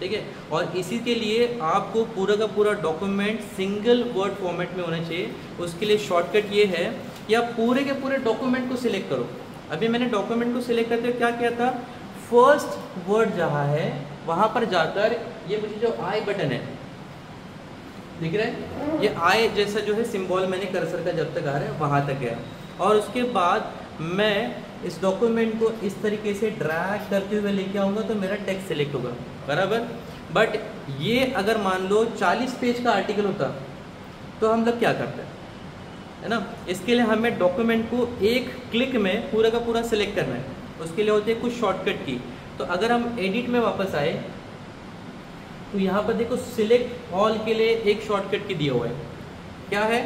ठीक है। और इसी के लिए आपको पूरा का पूरा डॉक्यूमेंट सिंगल वर्ड फॉर्मेट में होना चाहिए। उसके लिए शॉर्टकट ये है कि आप पूरे के पूरे डॉक्यूमेंट को सिलेक्ट करो। अभी मैंने डॉक्यूमेंट को सिलेक्ट करते हुए क्या किया था, फर्स्ट वर्ड जहाँ है वहाँ पर जाकर ये मुझे जो आई बटन है दिख रहा है, ये आई जैसा जो है सिंबल मैंने कर्सर का जब तक आ रहा है वहाँ तक गया, और उसके बाद मैं इस डॉक्यूमेंट को इस तरीके से ड्रैग करते हुए लेके आऊँगा तो मेरा टेक्स्ट सिलेक्ट होगा, बराबर। बट ये अगर मान लो 40 पेज का आर्टिकल होता तो हम लोग क्या करते हैं, है ना। इसके लिए हमें डॉक्यूमेंट को एक क्लिक में पूरा का पूरा सिलेक्ट करना है, उसके लिए होते हैं कुछ शॉर्टकट की। तो अगर हम एडिट में वापस आए तो यहाँ पर देखो सिलेक्ट ऑल के लिए एक शॉर्टकट की दिया हुआ है, क्या है,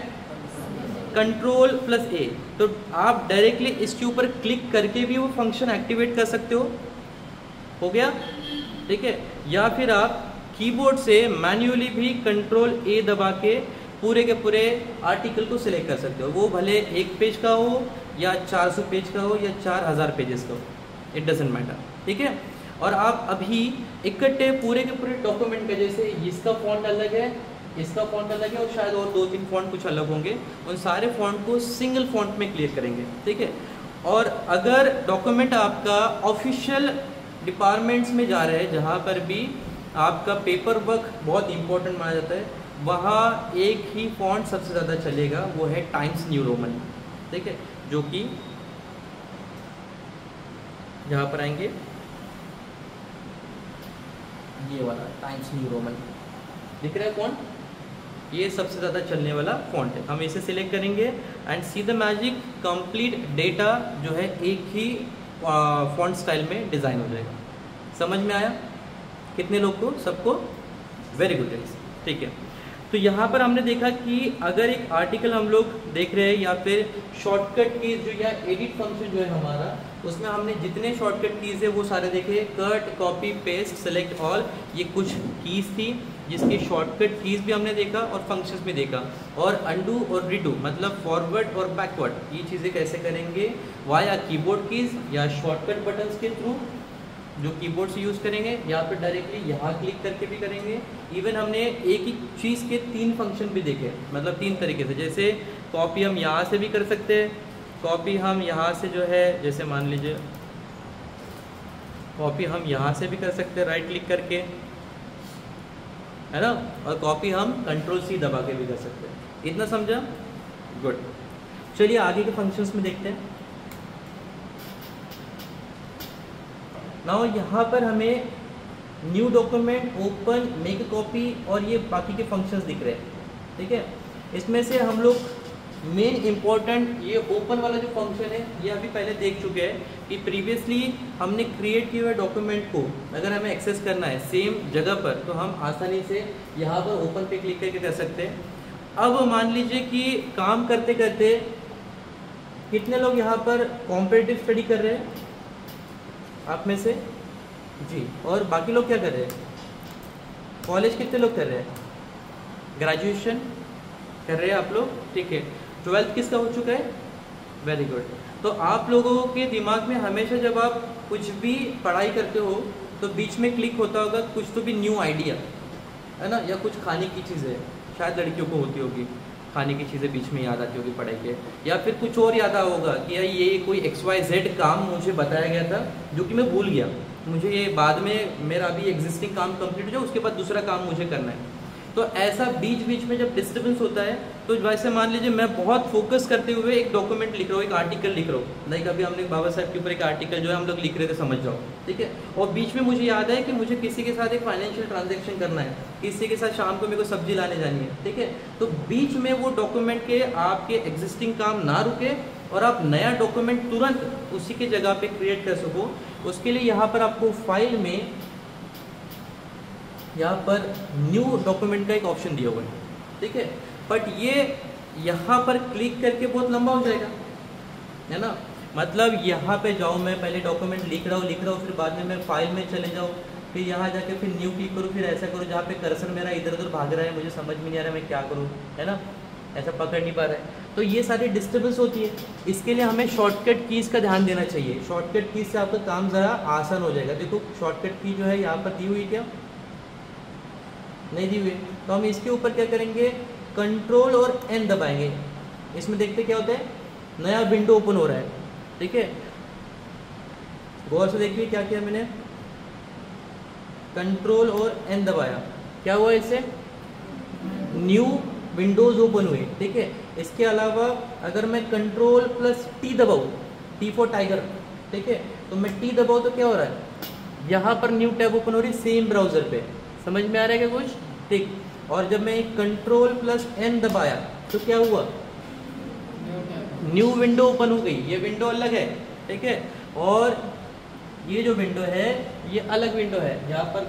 Ctrl+A। तो आप डायरेक्टली इसके ऊपर क्लिक करके भी वो फंक्शन एक्टिवेट कर सकते हो गया, ठीक है। या फिर आप कीबोर्ड से मैन्युअली भी Ctrl+A दबा के पूरे के पूरे आर्टिकल को सिलेक्ट कर सकते हो, वो भले 1 पेज का हो या 400 पेज का हो या 4000 पेजेस का हो, इट डजेंट मैटर, ठीक है। और आप अभी इकट्ठे पूरे के पूरे डॉक्यूमेंट का, जैसे इसका फॉन्ट अलग है, इसका फॉन्ट अलग है और शायद और 2-3 फॉन्ट कुछ अलग होंगे, उन सारे फॉन्ट को सिंगल फॉन्ट में क्लियर करेंगे, ठीक है। और अगर डॉक्यूमेंट आपका ऑफिशियल डिपार्टमेंट्स में जा रहा है, जहाँ पर भी आपका पेपर वर्क बहुत इंपॉर्टेंट माना जाता है, वहाँ एक ही फॉन्ट सबसे ज़्यादा चलेगा, वो है टाइम्स न्यू रोमन, ठीक है। जो कि जहाँ पर आएंगे ये वाला टाइम्स न्यू रोमन दिख रहा है फॉन्ट, ये सबसे ज़्यादा चलने वाला फॉन्ट है। हम इसे सिलेक्ट करेंगे and see the magic, complete data जो है एक ही फॉन्ट स्टाइल में डिज़ाइन हो जाएगा। समझ में आया कितने लोग को? सबको? वेरी गुड गाइस, ठीक है। तो यहाँ पर हमने देखा कि अगर एक आर्टिकल हम लोग देख रहे हैं या फिर शॉर्टकट कीज जो या एडिट फंक्शन जो है हमारा, उसमें हमने जितने शॉर्टकट कीज है वो सारे देखे, cut, copy, paste, select all, ये कुछ कीज थी जिसकी शॉर्टकट कीज भी हमने देखा और फंक्शंस भी देखा। और अंडू और रिडू मतलब फॉरवर्ड और बैकवर्ड, ये चीज़ें कैसे करेंगे, वाया कीबोर्ड कीज या शॉर्टकट बटन्स के थ्रू जो कीबोर्ड से यूज़ करेंगे, या फिर डायरेक्टली यहाँ क्लिक करके भी करेंगे। इवन हमने एक ही चीज़ के 3 फंक्शन भी देखे, मतलब 3 तरीके से, जैसे कॉपी हम यहाँ से भी कर सकते हैं, कॉपी हम यहाँ से जो है, जैसे मान लीजिए कॉपी हम यहाँ से भी कर सकते हैं राइट क्लिक करके, है ना, और कॉपी हम Ctrl+C दबा के भी कर सकते हैं। इतना समझा? गुड। चलिए आगे के फंक्शंस में देखते हैं। नाउ यहाँ पर हमें new document, open, make copy और ये बाकी के फंक्शंस दिख रहे हैं, ठीक है। इसमें से हम लोग मेन इम्पॉर्टेंट ये ओपन वाला जो फंक्शन है, ये अभी पहले देख चुके हैं कि प्रीवियसली हमने क्रिएट किए हुए डॉक्यूमेंट को अगर हमें एक्सेस करना है सेम जगह पर, तो हम आसानी से यहाँ पर ओपन पे क्लिक करके कर सकते हैं। अब मान लीजिए कि काम करते करते कितने लोग यहाँ पर कॉम्पिटिटिव स्टडी कर रहे हैं आप में से? जी। और बाकी लोग क्या कर रहे हैं? कॉलेज कितने लोग कर रहे हैं? ग्रेजुएशन कर रहे हैं आप लोग, ठीक है। 12th किसका हो चुका है? Very good. तो आप लोगों के दिमाग में हमेशा जब आप कुछ भी पढ़ाई करते हो तो बीच में क्लिक होता होगा कुछ तो भी न्यू आइडिया, है ना, या कुछ खाने की चीज़ें, शायद लड़कियों को होती होगी, खाने की चीज़ें बीच में याद आती होगी पढ़ाई के, या फिर कुछ और याद होगा कि यार ये कोई XYZ काम मुझे बताया गया था जो कि मैं भूल गया, मुझे ये बाद में मेरा अभी एग्जिस्टिंग काम कंप्लीट हो जाए उसके बाद दूसरा काम मुझे करना है। तो ऐसा बीच बीच में जब डिस्टर्बेंस होता है, तो वैसे मान लीजिए मैं बहुत फोकस करते हुए एक डॉक्यूमेंट लिख रहा हूँ, एक आर्टिकल लिख रहा हूँ, लाइक अभी हमने बाबा साहब के ऊपर एक आर्टिकल जो है हम लोग लिख रहे थे, समझ जाओ, ठीक है। और बीच में मुझे याद है कि मुझे किसी के साथ एक फाइनेंशियल ट्रांजेक्शन करना है, किसी के साथ शाम को मेरे को सब्जी लाने जानी है, ठीक है। तो बीच में वो डॉक्यूमेंट के आपके एग्जिस्टिंग काम ना रुके और आप नया डॉक्यूमेंट तुरंत उसी के जगह पे क्रिएट कर सको, उसके लिए यहाँ पर आपको फाइल में यहाँ पर न्यू डॉक्यूमेंट का एक ऑप्शन दिया हुआ है, ठीक है। बट ये यहाँ पर क्लिक करके बहुत लंबा हो जाएगा, है ना। मतलब यहाँ पे जाऊँ, मैं पहले डॉक्यूमेंट लिख रहा हूँ, फिर बाद में मैं फाइल में चले जाऊँ, फिर यहाँ जाके फिर न्यू क्लिक करूँ, फिर ऐसा करूँ, जहाँ पे कर्सर मेरा इधर उधर भाग रहा है, मुझे समझ में नहीं आ रहा मैं क्या करूँ, है ना, ऐसा पकड़ नहीं पा रहा है, तो ये सारी डिस्टर्बेंस होती है। इसके लिए हमें शॉर्टकट कीज़ का ध्यान देना चाहिए। शॉर्टकट कीज़ से आपका काम ज़रा आसान हो जाएगा। देखो शॉर्टकट की जो है यहाँ पर दी हुई, क्या नहीं दी हुई, तो हम इसके ऊपर क्या करेंगे, कंट्रोल और एन दबाएंगे। इसमें देखते क्या होता है, नया विंडो ओपन हो रहा है, ठीक है। गौर से देखिए क्या किया मैंने, कंट्रोल और एन दबाया, क्या हुआ, इससे न्यू विंडोज ओपन हुए, ठीक है। इसके अलावा अगर मैं कंट्रोल प्लस टी दबाऊँ, टी फॉर टाइगर, ठीक है, तो मैं टी दबाऊँ तो क्या हो रहा है, यहाँ पर न्यू टैब ओपन हो रही है सेम ब्राउजर पे, समझ में आ रहा है क्या कुछ, ठीक। और जब मैं कंट्रोल प्लस एन दबाया तो क्या हुआ, न्यू विंडो ओपन हो गई, ये विंडो अलग है, ठीक है, और ये जो विंडो है ये अलग विंडो है, यहाँ पर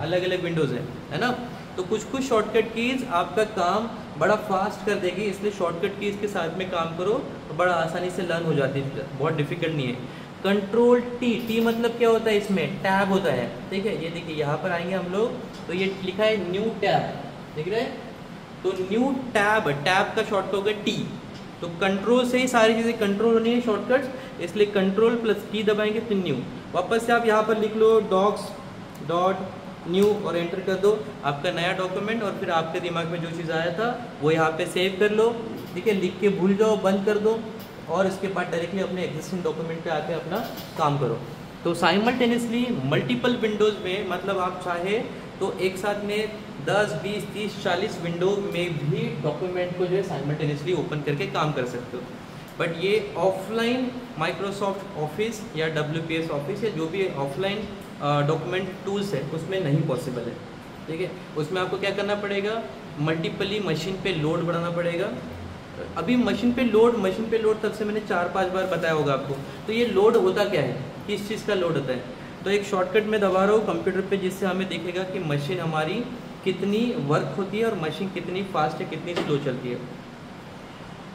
अलग अलग विंडोज है ना। तो कुछ कुछ शॉर्टकट कीज आपका काम बड़ा फास्ट कर देगी, इसलिए शॉर्टकट कीज के साथ में काम करो तो बड़ा आसानी से लर्न हो जाती है, बहुत डिफिकल्ट नहीं है। कंट्रोल टी, टी मतलब क्या होता है, इसमें टैब होता है, ठीक है। ये देखिए यहाँ पर आएंगे हम लोग, तो ये लिखा है न्यू टैब, देख रहे हैं, तो न्यू टैब, टैब का शॉर्टकट होगा टी। तो कंट्रोल से ही सारी चीज़ें कंट्रोल होनी है शॉर्टकट्स, इसलिए कंट्रोल प्लस टी दबाएंगे फिर न्यू। वापस से आप यहाँ पर लिख लो डॉक्स डॉट न्यू और एंटर कर दो आपका नया डॉक्यूमेंट, और फिर आपके दिमाग में जो चीज़ आया था वो यहाँ पे सेव कर लो, ठीक है, लिख के भूल जाओ, बंद कर दो, और इसके बाद डायरेक्टली अपने एग्जिस्टिंग डॉक्यूमेंट पे आके अपना काम करो। तो साइमल्टेनियसली मल्टीपल विंडोज़ में, मतलब आप चाहे तो एक साथ में 10, 20, 30, 40 विंडो में भी डॉक्यूमेंट को जो है साइमल्टेनियसली ओपन करके काम कर सकते हो। बट ये ऑफलाइन माइक्रोसॉफ्ट ऑफिस या WPS ऑफिस या जो भी ऑफलाइन डॉक्यूमेंट टूल्स है उसमें नहीं पॉसिबल है, ठीक है। उसमें आपको क्या करना पड़ेगा, मल्टीपली मशीन पे लोड बढ़ाना पड़ेगा। अभी मशीन पे लोड तब से मैंने 4-5 बार बताया होगा आपको। तो ये लोड होता क्या है, किस चीज़ का लोड होता है, तो एक शॉर्टकट में दबा रहा हूँ कंप्यूटर पे, जिससे हमें दिखेगा कि मशीन हमारी कितनी वर्क होती है और मशीन कितनी फास्ट है, कितनी स्लो चलती है।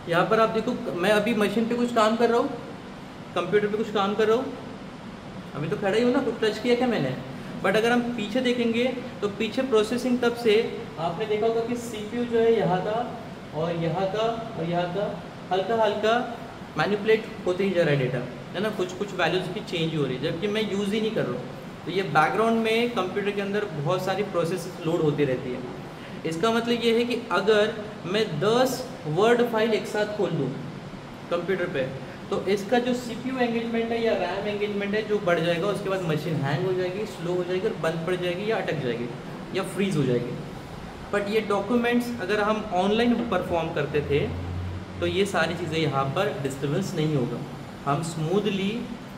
यहाँ पर आप देखो, मैं अभी मशीन पे कुछ काम कर रहा हूँ, कंप्यूटर पे कुछ काम कर रहा हूँ, अभी तो खड़ा ही हूँ ना, कुछ टच किया क्या मैंने। बट अगर हम पीछे देखेंगे तो पीछे प्रोसेसिंग तब से आपने देखा होगा कि CPU जो है यहाँ का और यहाँ का और यहाँ का हल्का हल्का मैनिपुलेट होते ही जा रहा है डेटा, है ना, कुछ कुछ वैल्यूज़ की चेंज हो रही है, जबकि मैं यूज़ ही नहीं कर रहा हूँ। तो ये बैकग्राउंड में कंप्यूटर के अंदर बहुत सारी प्रोसेस लोड होती रहती है। इसका मतलब ये है कि अगर मैं 10 वर्ड फाइल एक साथ खोल दूँ कंप्यूटर पे, तो इसका जो CPU एंगेजमेंट है या RAM एंगेजमेंट है जो बढ़ जाएगा, उसके बाद मशीन हैंग हो जाएगी, स्लो हो जाएगी और बंद पड़ जाएगी या अटक जाएगी या फ्रीज हो जाएगी। बट ये डॉक्यूमेंट्स अगर हम ऑनलाइन परफॉर्म करते थे तो ये सारी चीज़ें यहाँ पर डिस्टर्बेंस नहीं होगा, हम स्मूथली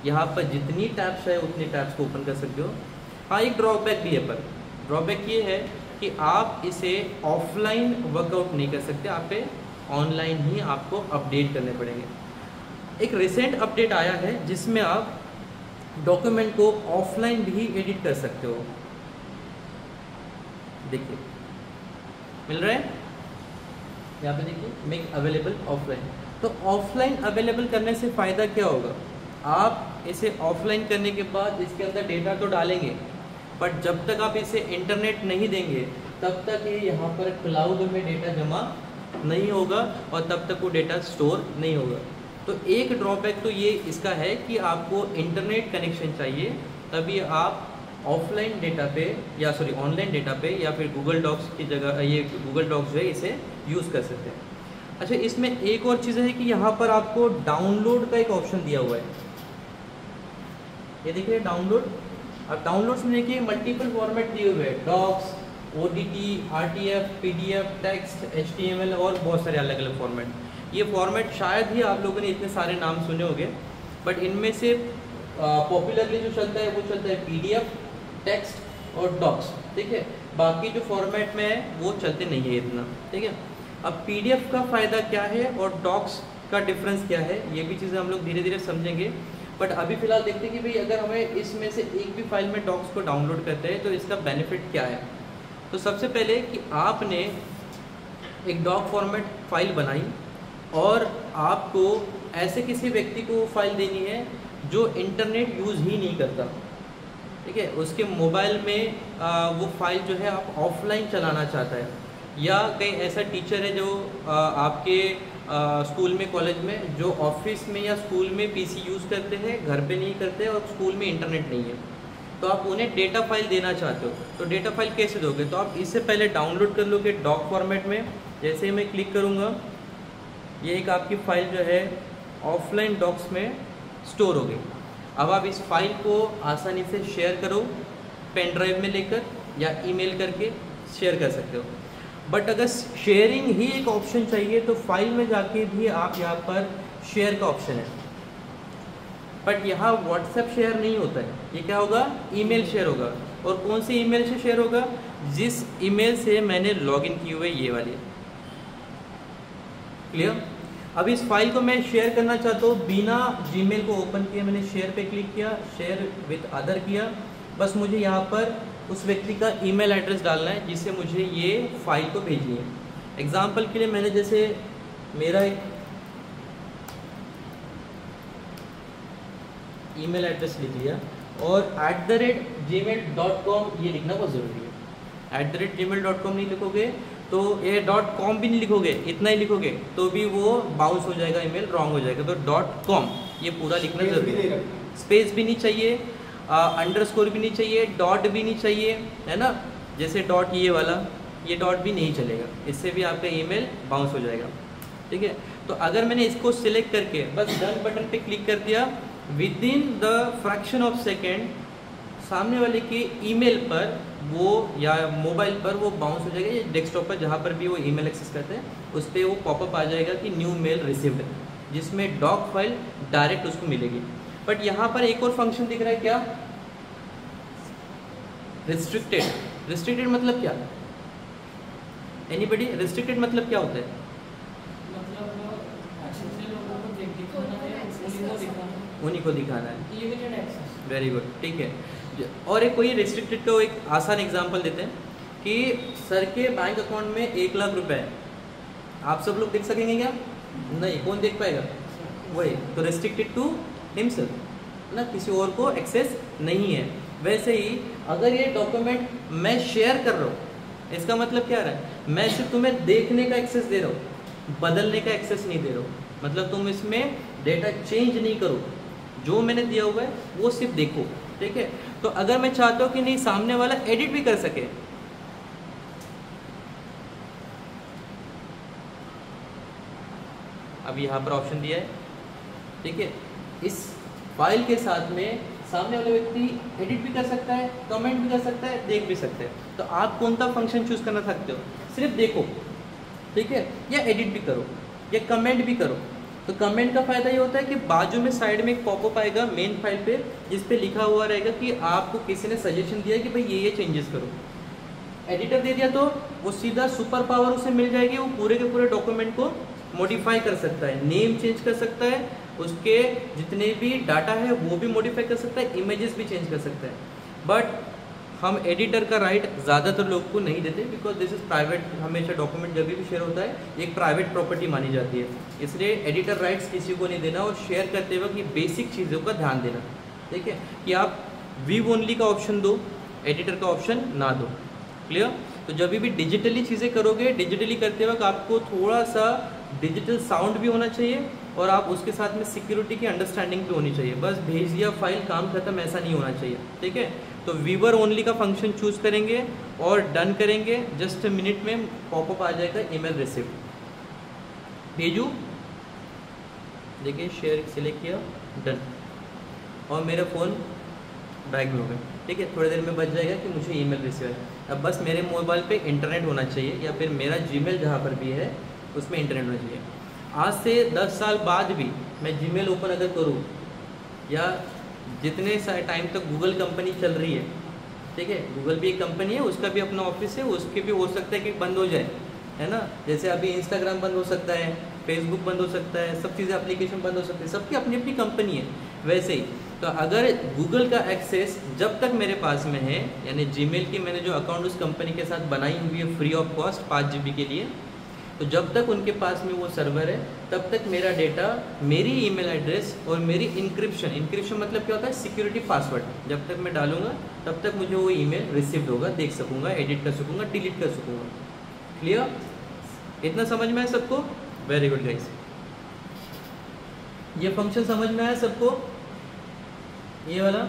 यहाँ पर जितनी टैब्स है उतनी टैब्स को ओपन कर सकते हो। हाँ, एक ड्रॉबैक भी है, पर ड्रॉबैक ये है कि आप इसे ऑफलाइन वर्कआउट नहीं कर सकते, आप पे ऑनलाइन ही आपको अपडेट करने पड़ेंगे। एक रिसेंट अपडेट आया है जिसमें आप डॉक्यूमेंट को ऑफलाइन भी एडिट कर सकते हो, देखिए मिल रहा है यहाँ पे, देखिए मेक अवेलेबल ऑफलाइन। तो ऑफलाइन अवेलेबल करने से फ़ायदा क्या होगा, आप इसे ऑफलाइन करने के बाद इसके अंदर डेटा तो डालेंगे, बट जब तक आप इसे इंटरनेट नहीं देंगे तब तक ये यहाँ पर क्लाउड में डेटा जमा नहीं होगा और तब तक वो डेटा स्टोर नहीं होगा। तो एक ड्रॉबैक तो ये इसका है कि आपको इंटरनेट कनेक्शन चाहिए, तभी आप ऑफलाइन डेटा पे या ऑनलाइन डेटा पे या फिर गूगल डॉक्स की जगह ये गूगल डॉक्स जो है इसे यूज़ कर सकते हैं। अच्छा, इसमें एक और चीज़ है कि यहाँ पर आपको डाउनलोड का एक ऑप्शन दिया हुआ है, ये देखिए डाउनलोड। अब डाउनलोड्स में देखिए मल्टीपल फॉर्मेट दिए हुए हैं, docs, ODT, RTF, PDF, text, HTML और बहुत सारे अलग अलग फॉर्मेट। ये फॉर्मेट शायद ही आप लोगों ने इतने सारे नाम सुने होंगे, बट इनमें से पॉपुलरली जो चलता है वो चलता है PDF, टेक्स्ट और डॉक्स, ठीक है। बाकी जो फॉर्मेट में है वो चलते नहीं है इतना, ठीक है। अब PDF का फ़ायदा क्या है और डॉक्स का डिफरेंस क्या है, ये भी चीज़ें हम लोग धीरे धीरे समझेंगे। बट अभी फ़िलहाल देखते हैं कि भाई अगर हमें इसमें से एक भी फाइल में डॉक्स को डाउनलोड करते हैं तो इसका बेनिफिट क्या है। तो सबसे पहले कि आपने एक डॉक फॉर्मेट फाइल बनाई और आपको ऐसे किसी व्यक्ति को फाइल देनी है जो इंटरनेट यूज़ ही नहीं करता, ठीक है। उसके मोबाइल में वो फाइल जो है आप ऑफलाइन चलाना चाहता है, या कहीं ऐसा टीचर है जो आपके स्कूल में कॉलेज में जो ऑफिस में या स्कूल में PC यूज़ करते हैं, घर पे नहीं करते और स्कूल में इंटरनेट नहीं है, तो आप उन्हें डेटा फाइल देना चाहते हो। तो डेटा फाइल कैसे दोगे, तो आप इससे पहले डाउनलोड कर लोगे डॉक फॉर्मेट में। जैसे ही मैं क्लिक करूँगा ये एक आपकी फ़ाइल जो है ऑफलाइन डॉक्स में स्टोर हो गई। अब आप इस फाइल को आसानी से शेयर करो, पेन ड्राइव में लेकर या ईमेल करके शेयर कर सकते हो। बट अगर शेयरिंग ही एक ऑप्शन चाहिए तो फाइल में जाके भी आप यहाँ पर शेयर का ऑप्शन है, बट यहाँ व्हाट्सएप शेयर नहीं होता है। ये क्या होगा, ईमेल शेयर होगा। और कौन सी ईमेल से शेयर होगा, जिस ईमेल से मैंने लॉगिन की हुई है, ये वाली। क्लियर। अब इस फाइल को मैं शेयर करना चाहता हूँ बिना जीमेल को ओपन किए। मैंने शेयर पे क्लिक किया, शेयर विद अदर किया। बस मुझे यहाँ पर उस व्यक्ति का ईमेल एड्रेस डालना है जिसे मुझे ये फाइल को भेजनी है। एग्जाम्पल के लिए मैंने जैसे मेरा एक ईमेल एड्रेस लिख लिया और @gmail.com ये लिखना बहुत ज़रूरी है। @gmail.com नहीं लिखोगे तो ये .com भी नहीं लिखोगे, इतना ही लिखोगे तो भी वो बाउंस हो जाएगा, ईमेल रॉन्ग हो जाएगा। तो .com ये पूरा लिखना जरूरी है। स्पेस भी नहीं चाहिए, अंडरस्कोर भी नहीं चाहिए, डॉट भी नहीं चाहिए, है ना। जैसे डॉट ये वाला, ये डॉट भी नहीं चलेगा, इससे भी आपका ईमेल बाउंस हो जाएगा, ठीक है। तो अगर मैंने इसको सिलेक्ट करके बस डन बटन पे क्लिक कर दिया, with in the fraction of second सामने वाले के ईमेल पर वो या मोबाइल पर वो बाउंस हो जाएगा। ये डेस्कटॉप पर जहाँ पर भी वो ईमेल एक्सेस करते हैं उस पर वो पॉपअप आ जाएगा कि न्यू मेल रिसीव्ड, जिसमें डॉक फाइल डायरेक्ट उसको मिलेगी। बट यहाँ पर एक और फंक्शन दिख रहा है, क्या, रिस्ट्रिक्टेड। रिस्ट्रिक्टेड मतलब क्या, एनीबडी, रिस्ट्रिक्टेड मतलब क्या होता है, उन्हीं को दिखाना है। वेरी गुड, ठीक है। और एक कोई रिस्ट्रिक्टेड का एक आसान एग्जांपल देते हैं कि सर के बैंक अकाउंट में 1 लाख रुपए है। आप सब लोग देख सकेंगे क्या, नहीं, कौन देख पाएगा, वही तो रिस्ट्रिक्टेड टू हिमसेल्फ ना, किसी और को एक्सेस नहीं है। वैसे ही अगर ये डॉक्यूमेंट मैं शेयर कर रहा हूँ, इसका मतलब क्या रहा है, मैं सिर्फ तुम्हें देखने का एक्सेस दे रहा हूँ, बदलने का एक्सेस नहीं दे रहा हूँ। मतलब तुम इसमें डेटा चेंज नहीं करो, जो मैंने दिया हुआ है वो सिर्फ देखो, ठीक है। तो अगर मैं चाहता हूँ कि नहीं सामने वाला एडिट भी कर सके, अब यहाँ पर ऑप्शन दिया है, ठीक है। इस फाइल के साथ में सामने वाले व्यक्ति एडिट भी कर सकता है, कमेंट भी कर सकता है, देख भी सकते हैं। तो आप कौन सा फंक्शन चूज करना चाहते हो, सिर्फ देखो, ठीक है, या एडिट भी करो या कमेंट भी करो। तो कमेंट का फायदा ये होता है कि बाजू में साइड में एक पॉपअप आएगा मेन फाइल पे, जिस पे लिखा हुआ रहेगा कि आपको किसी ने सजेशन दिया कि भाई ये चेंजेस करो। एडिटर दे दिया तो वो सीधा सुपर पावर उसे मिल जाएगी, वो पूरे के पूरे डॉक्यूमेंट को मॉडिफाई कर सकता है, नेम चेंज कर सकता है, उसके जितने भी डाटा है वो भी मॉडिफाई कर सकता है, इमेजेस भी चेंज कर सकता है। बट हम एडिटर का राइट ज़्यादातर लोग को नहीं देते, बिकॉज दिस इज़ प्राइवेट। हमेशा डॉक्यूमेंट जब भी शेयर होता है एक प्राइवेट प्रॉपर्टी मानी जाती है, इसलिए एडिटर राइट्स किसी को नहीं देना। और शेयर करते वक्त ये बेसिक चीज़ों का ध्यान देना, ठीक है, कि आप व्यू ओनली का ऑप्शन दो, एडिटर का ऑप्शन ना दो। क्लियर। तो जब भी डिजिटली चीज़ें करोगे, डिजिटली करते वक्त आपको थोड़ा सा डिजिटल साउंड भी होना चाहिए और आप उसके साथ में सिक्योरिटी की अंडरस्टैंडिंग भी होनी चाहिए। बस भेज दिया फाइल, काम खत्म, ऐसा नहीं होना चाहिए, ठीक है। तो व्यूअर ओनली का फंक्शन चूज करेंगे और डन करेंगे, जस्ट मिनट में पॉपअप आ जाएगा ईमेल रिसीव, भेजू, देखिए शेयर सिलेक्ट किया, डन, और मेरा फ़ोन बैग में होगा, ठीक है। थोड़ी देर में बच जाएगा कि मुझे ईमेल रिसीव है। अब बस मेरे मोबाइल पे इंटरनेट होना चाहिए, या फिर मेरा जीमेल जहाँ पर भी है उसमें इंटरनेट होना चाहिए। आज से 10 साल बाद भी मैं जीमेल ओपन अगर करूँ, या जितने टाइम तक गूगल कंपनी चल रही है, ठीक है, गूगल भी एक कंपनी है, उसका भी अपना ऑफिस है, उसके भी हो सकता है कि बंद हो जाए, है ना। जैसे अभी इंस्टाग्राम बंद हो सकता है, फेसबुक बंद हो सकता है, सब चीज़ें एप्लीकेशन बंद हो सकती है, सबकी अपनी अपनी कंपनी है। वैसे ही तो अगर गूगल का एक्सेस जब तक मेरे पास में है, यानी जीमेल की मैंने जो अकाउंट उस कंपनी के साथ बनाई हुई है फ्री ऑफ कॉस्ट 5 GB के लिए, तो जब तक उनके पास में वो सर्वर है तब तक मेरा डेटा, मेरी ईमेल एड्रेस और मेरी इंक्रिप्शन मतलब क्या होता है, सिक्योरिटी पासवर्ड, जब तक मैं डालूंगा तब तक मुझे वो ईमेल रिसीव होगा, देख सकूंगा, एडिट कर सकूंगा, डिलीट कर सकूंगा। क्लियर? इतना समझ में आया सबको? Very good guys. ये फंक्शन समझ में आया सबको, ये वाला।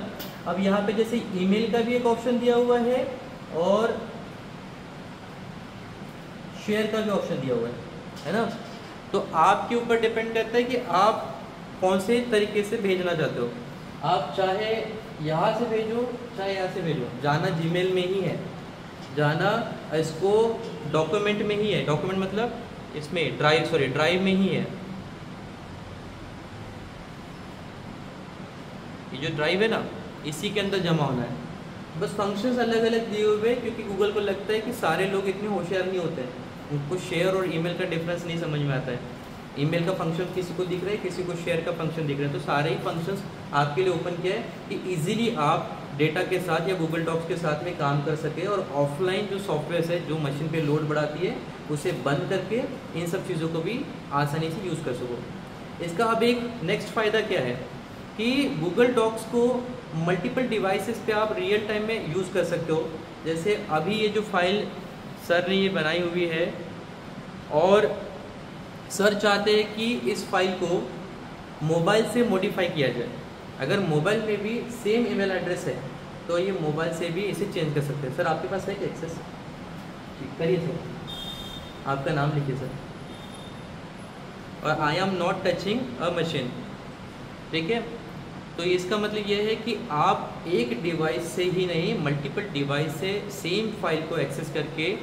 अब यहाँ पे जैसे ईमेल का भी एक ऑप्शन दिया हुआ है और शेयर का भी ऑप्शन दिया हुआ है ना। तो आपके ऊपर डिपेंड करता है कि आप कौन से तरीके से भेजना चाहते हो। आप चाहे यहाँ से भेजो, चाहे यहाँ से भेजो, जाना जीमेल में ही है, जाना इसको डॉक्यूमेंट में ही है, डॉक्यूमेंट मतलब इसमें ड्राइव में ही है। ये जो ड्राइव है ना, इसी के अंदर जमा होना है। बस फंक्शंस अलग अलग दिए हुए हैं, क्योंकि गूगल को लगता है कि सारे लोग इतने होशियार नहीं होते हैं, उनको शेयर और ईमेल का डिफरेंस नहीं समझ में आता है। ईमेल का फंक्शन किसी को दिख रहा है, किसी को शेयर का फंक्शन दिख रहा है, तो सारे ही फंक्शंस आपके लिए ओपन किया है कि इजीली आप डेटा के साथ या गूगल डॉक्स के साथ में काम कर सके, और ऑफलाइन जो सॉफ्टवेयर है जो मशीन पे लोड बढ़ाती है उसे बंद करके इन सब चीज़ों को भी आसानी से यूज़ कर सको। इसका अब एक नेक्स्ट फ़ायदा क्या है कि गूगल डॉक्स को मल्टीपल डिवाइसेस पे आप रियल टाइम में यूज़ कर सकते हो। जैसे अभी ये जो फाइल सर ने ये बनाई हुई है, और सर चाहते हैं कि इस फाइल को मोबाइल से मॉडिफाई किया जाए। अगर मोबाइल में भी सेम ईमेल एड्रेस है तो ये मोबाइल से भी इसे चेंज कर सकते हैं। सर आपके पास है क्या एक्सेस? ठीक, करिए सर, आपका नाम लिखिए सर, और I am not touching a machine, ठीक है। तो इसका मतलब ये है कि आप एक डिवाइस से ही नहीं, मल्टीपल डिवाइस से सेम फाइल को एक्सेस करके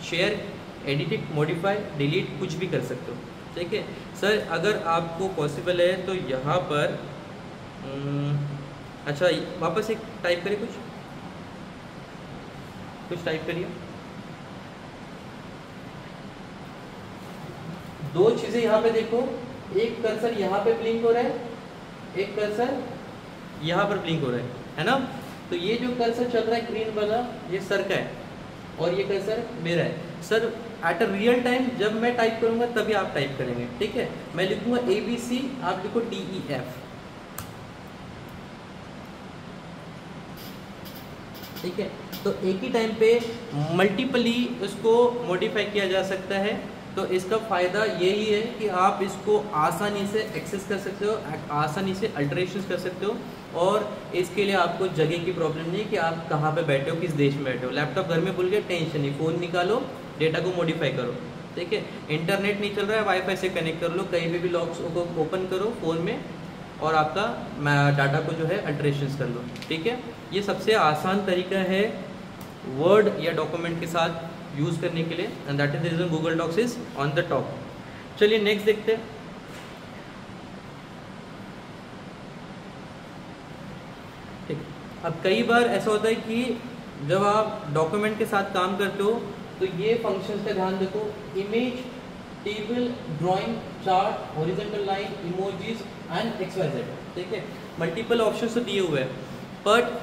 शेयर, एडिट, मॉडिफाई, डिलीट कुछ भी कर सकते हो, ठीक है। सर अगर आपको पॉसिबल है तो यहाँ पर अच्छा वापस एक टाइप करिए, कुछ टाइप करिए। दो चीज़ें यहाँ पे देखो, एक कर्सर यहाँ पे ब्लिंक हो रहा है, एक कर्सर यहाँ पर ब्लिंक हो रहा है ना। तो ये जो कर्सर चल रहा है ग्रीन वाला, ये सर का है, और ये कर्सर मेरा है। Sir at a real time जब मैं टाइप करूँगा तभी आप टाइप करेंगे, ठीक है। मैं लिखूँगा ABC, आप लिखो DEF, ठीक है। तो एक ही टाइम पे मल्टीपली उसको मॉडिफाई किया जा सकता है। तो इसका फ़ायदा यही है कि आप इसको आसानी से एक्सेस कर सकते हो, आसानी से अल्टरेशन कर सकते हो, और इसके लिए आपको जगह की प्रॉब्लम नहीं है कि आप कहाँ पे बैठे हो, किस देश में बैठे हो। लैपटॉप घर में भूल गए, टेंशन नहीं, फ़ोन निकालो, डेटा को मॉडिफाई करो, ठीक है। इंटरनेट नहीं चल रहा है, वाईफाई से कनेक्ट कर लो, कहीं पे भी लॉक्स को ओपन करो फ़ोन में, और आपका डाटा को जो है अल्टरेशन कर लो, ठीक है। ये सबसे आसान तरीका है वर्ड या डॉक्यूमेंट के साथ यूज़ करने के लिए, and that is the reason Google docs is on the top. चलिए नेक्स्ट देखते हैं। ठीक, अब कई बार ऐसा होता है कि जब आप डॉक्यूमेंट के साथ काम करते हो तो ये फंक्शंस का ध्यान रखो, image, table, drawing, chart, horizontal line, emojis and XYZ, ठीक है। मल्टीपल ऑप्शंस तो दिए हुए हैं, बट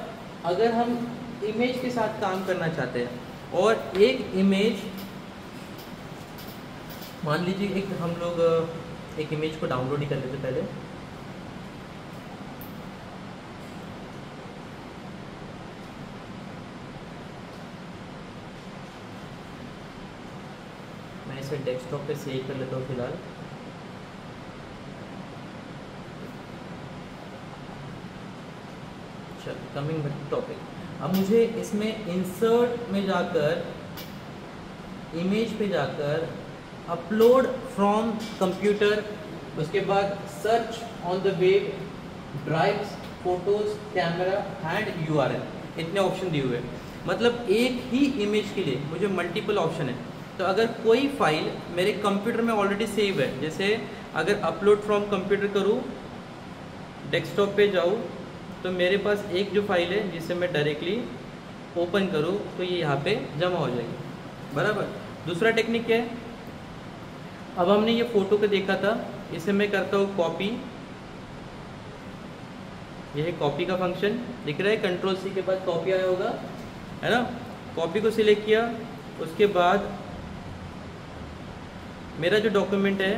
अगर हम इमेज के साथ काम करना चाहते हैं, और एक इमेज मान लीजिए, एक हम लोग एक इमेज को डाउनलोड ही कर लेते पहले। मैं इसे डेस्कटॉप पे सेव कर लेता हूँ फिलहाल। चल, कमिंग बैक टू टॉपिक। अब मुझे इसमें इंसर्ट में जाकर, इमेज पे जाकर, अपलोड फ्रॉम कंप्यूटर, उसके बाद search on the web, drives, photos, camera and URL, इतने ऑप्शन दिए हुए हैं। मतलब एक ही इमेज के लिए मुझे मल्टीपल ऑप्शन है। तो अगर कोई फाइल मेरे कंप्यूटर में ऑलरेडी सेव है, जैसे अगर अपलोड फ्रॉम कंप्यूटर करूँ, डेस्कटॉप पे जाऊँ, तो मेरे पास एक जो फाइल है जिसे मैं डायरेक्टली ओपन करूँ तो ये यहाँ पे जमा हो जाएगी, बराबर। दूसरा टेक्निक क्या है, अब हमने ये फ़ोटो को देखा था, इसे मैं करता हूँ कॉपी। यह है कॉपी का फंक्शन, दिख रहा है, Ctrl+C के बाद कॉपी आया होगा, है ना। कॉपी को सिलेक्ट किया, उसके बाद मेरा जो डॉक्यूमेंट है,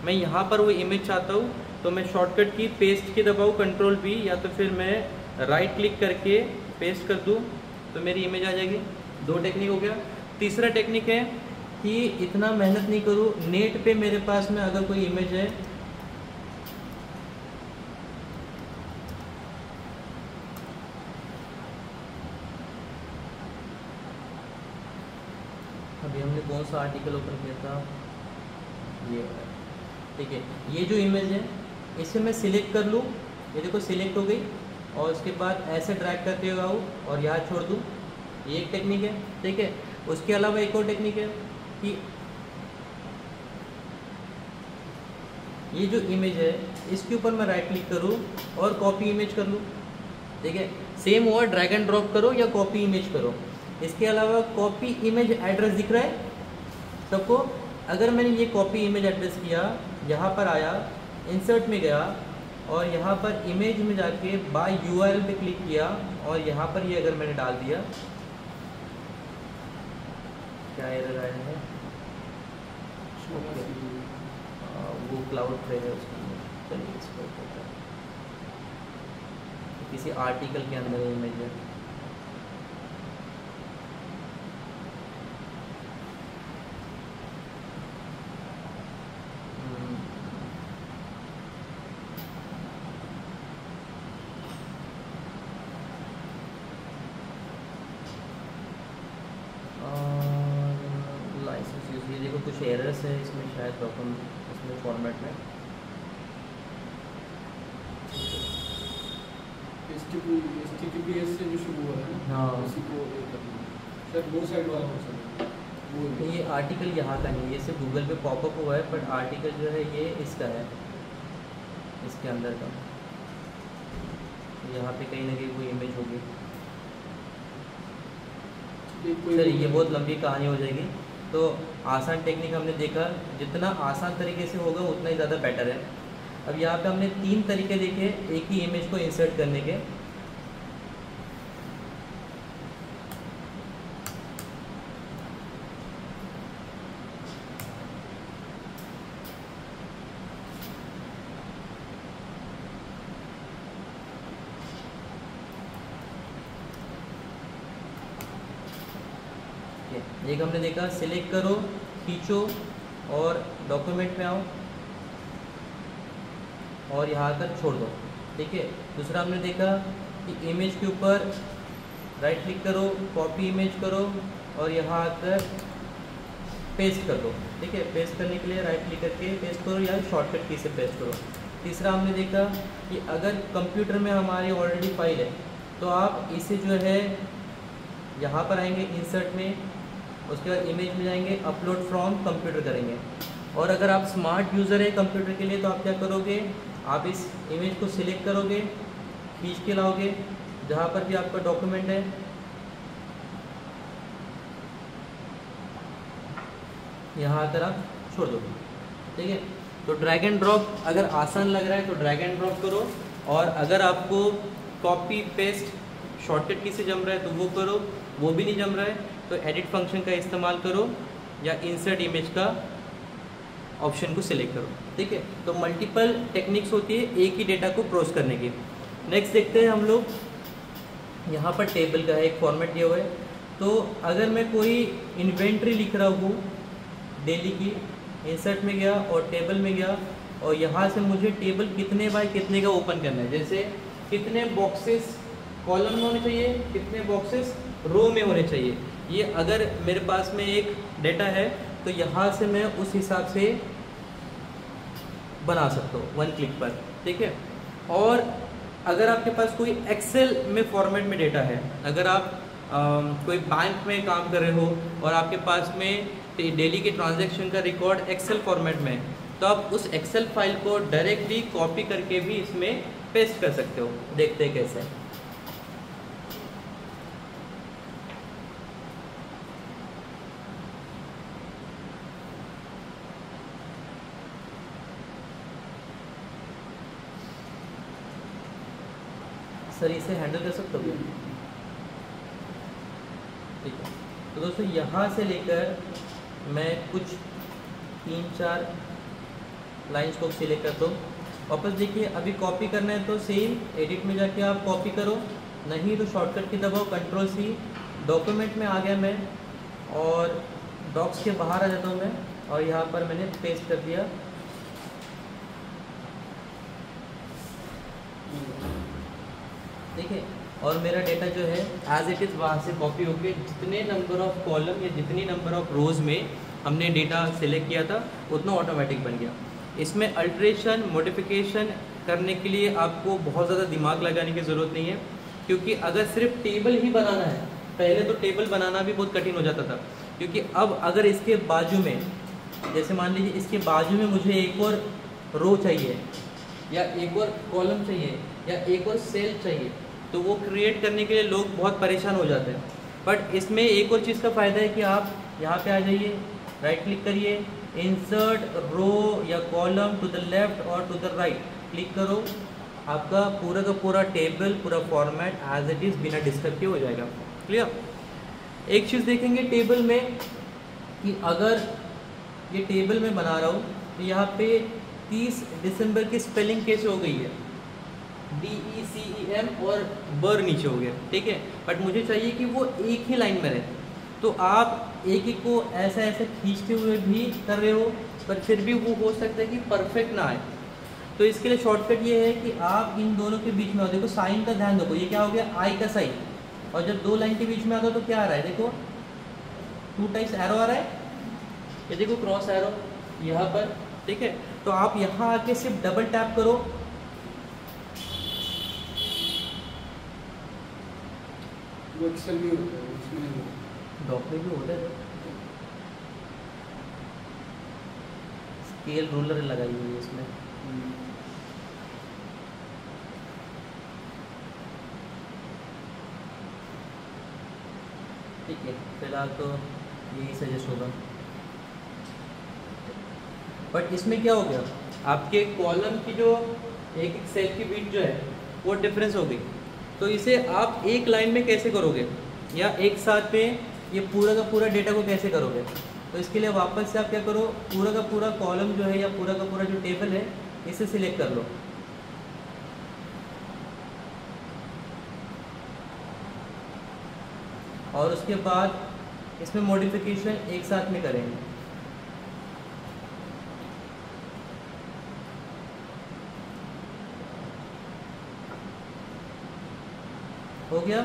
मैं यहाँ पर वो इमेज चाहता हूँ, तो मैं शॉर्टकट की पेस्ट की दबाऊँ Ctrl+V, या तो फिर मैं राइट क्लिक करके पेस्ट कर दूँ तो मेरी इमेज आ जाएगी। दो टेक्निक हो गया। तीसरा टेक्निक है कि इतना मेहनत नहीं करूँ, नेट पे मेरे पास में अगर कोई इमेज है, अभी हमने कौन सा आर्टिकल ओपन किया था, ये, ठीक है, ये जो इमेज है इसे मैं सिलेक्ट कर लूँ, ये देखो सिलेक्ट हो गई, और उसके बाद ऐसे ड्रैग करते हुए आऊँ और यहाँ छोड़ दूँ, ये एक टेक्निक है, ठीक है। उसके अलावा एक और टेक्निक है कि ये जो इमेज है इसके ऊपर मैं राइट क्लिक करूँ और कॉपी इमेज कर लूँ, ठीक है। सेम हुआ, ड्रैग एंड ड्रॉप करो या कॉपी इमेज करो। इसके अलावा कॉपी इमेज एड्रेस दिख रहा है सबको। अगर मैंने ये कॉपी इमेज एड्रेस किया, यहाँ पर आया, इंसर्ट में गया और यहाँ पर इमेज में जाके बाय URL पे क्लिक किया और यहाँ पर ये अगर मैंने डाल दिया, क्या एरर आया है, वो क्लाउड पे है उसके अंदर, चलिए इसको किसी आर्टिकल के अंदर इमेज है, देखो कुछ एरर्स है इसमें, शायद डॉक्यूमेंट इसमें फॉर्मेट में HTTPS से जो शुरू हुआ है, हाँ, उसी को शायद वो साइड वाला हो सकता है। ये आर्टिकल यहाँ का नहीं है, ये सिर्फ गूगल पे पॉपअप हुआ है, बट आर्टिकल जो है ये इसका है, इसके अंदर का, यहाँ पे कहीं ना कहीं कोई इमेज होगी। सर ये बहुत लंबी कहानी हो जाएगी, तो आसान टेक्निक हमने देखा, जितना आसान तरीके से होगा उतना ही ज़्यादा बेटर है। अब यहाँ पे हमने 3 तरीके देखे एक ही इमेज को इंसर्ट करने के। एक हमने देखा सिलेक्ट करो, खींचो और डॉक्यूमेंट में आओ और यहाँ तक छोड़ दो, ठीक है। दूसरा हमने देखा कि इमेज के ऊपर राइट क्लिक करो, कॉपी इमेज करो और यहाँ आकर पेस्ट कर दो, ठीक है। पेस्ट करने के लिए राइट क्लिक करके पेस्ट करो या शॉर्टकट की से पेस्ट करो। तीसरा हमने देखा कि अगर कंप्यूटर में हमारी ऑलरेडी फाइल है तो आप इसे जो है यहाँ पर आएंगे इंसर्ट में, उसके बाद इमेज में जाएंगे, अपलोड फ्रॉम कंप्यूटर करेंगे। और अगर आप स्मार्ट यूज़र है कंप्यूटर के लिए तो आप क्या करोगे, आप इस इमेज को सिलेक्ट करोगे, खींच के लाओगे जहाँ पर भी आपका डॉक्यूमेंट है, यहाँ आकर आप छोड़ दोगे, ठीक है। तो ड्रैग एंड ड्रॉप अगर आसान लग रहा है तो ड्रैग एंड ड्रॉप करो, और अगर आपको कॉपी पेस्ट शॉर्टकट की से जम रहा है तो वो करो, वो भी नहीं जम रहा है तो एडिट फंक्शन का इस्तेमाल करो या इंसर्ट इमेज का ऑप्शन को सिलेक्ट करो, ठीक है। तो मल्टीपल टेक्निक्स होती है एक ही डेटा को प्रोसेस करने की। नेक्स्ट देखते हैं हम लोग, यहाँ पर टेबल का एक फॉर्मेट दिया हुआ है। तो अगर मैं कोई इन्वेंट्री लिख रहा हूँ डेली की, इंसर्ट में गया और टेबल में गया और यहाँ से मुझे टेबल कितने बाय कितने का ओपन करना है, जैसे कितने बॉक्सेस कॉलम में होने चाहिए, कितने बॉक्सेस रो में होने चाहिए। ये अगर मेरे पास में एक डेटा है तो यहाँ से मैं उस हिसाब से बना सकता हूँ 1 क्लिक पर, ठीक है। और अगर आपके पास कोई एक्सेल में फॉर्मेट में डेटा है, अगर आप कोई बैंक में काम कर रहे हो और आपके पास में डेली के ट्रांजैक्शन का रिकॉर्ड एक्सेल फॉर्मेट में है, तो आप उस एक्सेल फाइल को डायरेक्टली कॉपी करके भी इसमें पेस्ट कर सकते हो। देखते हैं कैसे। सर इसे हैंडल कर सकते हो? ठीक है, तो दोस्तों यहाँ से लेकर मैं कुछ 3-4 लाइन्स को सिलेक्ट करता हूँ। वापस देखिए, अभी कॉपी करना है तो सेम एडिट में जाके आप कॉपी करो, नहीं तो शॉर्टकट की दबाओ Ctrl+C। डॉक्यूमेंट में आ गया मैं और डॉक्स के बाहर आ जाता हूँ मैं, और यहाँ पर मैंने पेस्ट कर दिया। देखिए, और मेरा डेटा जो है एज इट इज़ वहाँ से कॉपी होके जितने नंबर ऑफ कॉलम या जितनी नंबर ऑफ रोज़ में हमने डेटा सेलेक्ट किया था उतना ऑटोमेटिक बन गया। इसमें अल्ट्रेशन मॉडिफिकेशन करने के लिए आपको बहुत ज़्यादा दिमाग लगाने की ज़रूरत नहीं है, क्योंकि अगर सिर्फ टेबल ही बनाना है, पहले तो टेबल बनाना भी बहुत कठिन हो जाता था, क्योंकि अब अगर इसके बाजू में, जैसे मान लीजिए इसके बाजू में मुझे एक और रो चाहिए या एक और कॉलम चाहिए या एक और सेल चाहिए, तो वो क्रिएट करने के लिए लोग बहुत परेशान हो जाते हैं। बट इसमें एक और चीज़ का फ़ायदा है कि आप यहाँ पे आ जाइए, राइट क्लिक करिए, इंसर्ट रो या कॉलम टू द लेफ्ट और टू द राइट क्लिक करो, आपका पूरा का पूरा टेबल, पूरा फॉर्मेट एज इट इज़ बिना डिस्टर्ब के हो जाएगा। क्लियर? एक चीज़ देखेंगे टेबल में कि अगर ये टेबल में बना रहा हूँ तो यहाँ पे 30 दिसंबर की स्पेलिंग कैसे हो गई है, DECEM और बर नीचे हो गया, ठीक है। बट मुझे चाहिए कि वो एक ही लाइन में रहे, तो आप एक एक को ऐसा ऐसा खींचते हुए भी कर रहे हो, पर फिर भी वो हो सकता है कि परफेक्ट ना आए। तो इसके लिए शॉर्टकट ये है कि आप इन दोनों के बीच में हो, देखो साइन का ध्यान रखो, ये क्या हो गया, आई का साइन, और जब दो लाइन के बीच में आता है तो क्या आ रहा है, देखो 2 टाइम्स एरो आ रहा है, ये देखो क्रॉस एरो यहाँ पर, ठीक है। तो आप यहाँ आके सिर्फ डबल टैप करो, वो एक्सेल भी होता है, उसमें नहीं होता, डॉक में भी होता है। स्केल रूलर लगाई हुई है इसमें। ठीक है, फिलहाल तो यही सजेस्ट होगा। बट इसमें क्या हो गया, आपके कॉलम की जो एक एक सेल की बीच जो है वो डिफरेंस हो गई, तो इसे आप एक लाइन में कैसे करोगे या एक साथ में ये पूरा का पूरा डेटा को कैसे करोगे। तो इसके लिए वापस से आप क्या करो, पूरा का पूरा कॉलम जो है या पूरा का पूरा जो टेबल है इसे सिलेक्ट कर लो, और उसके बाद इसमें मॉडिफिकेशन एक साथ में करेंगे। हो गया?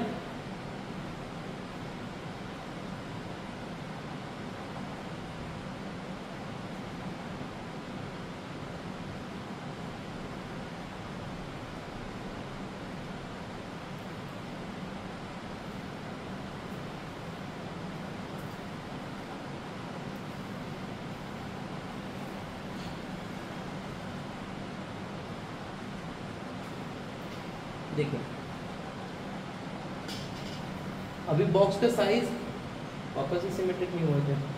देखिए, अभी बॉक्स का साइज वापस से सिमेट्रिक नहीं हुआ है।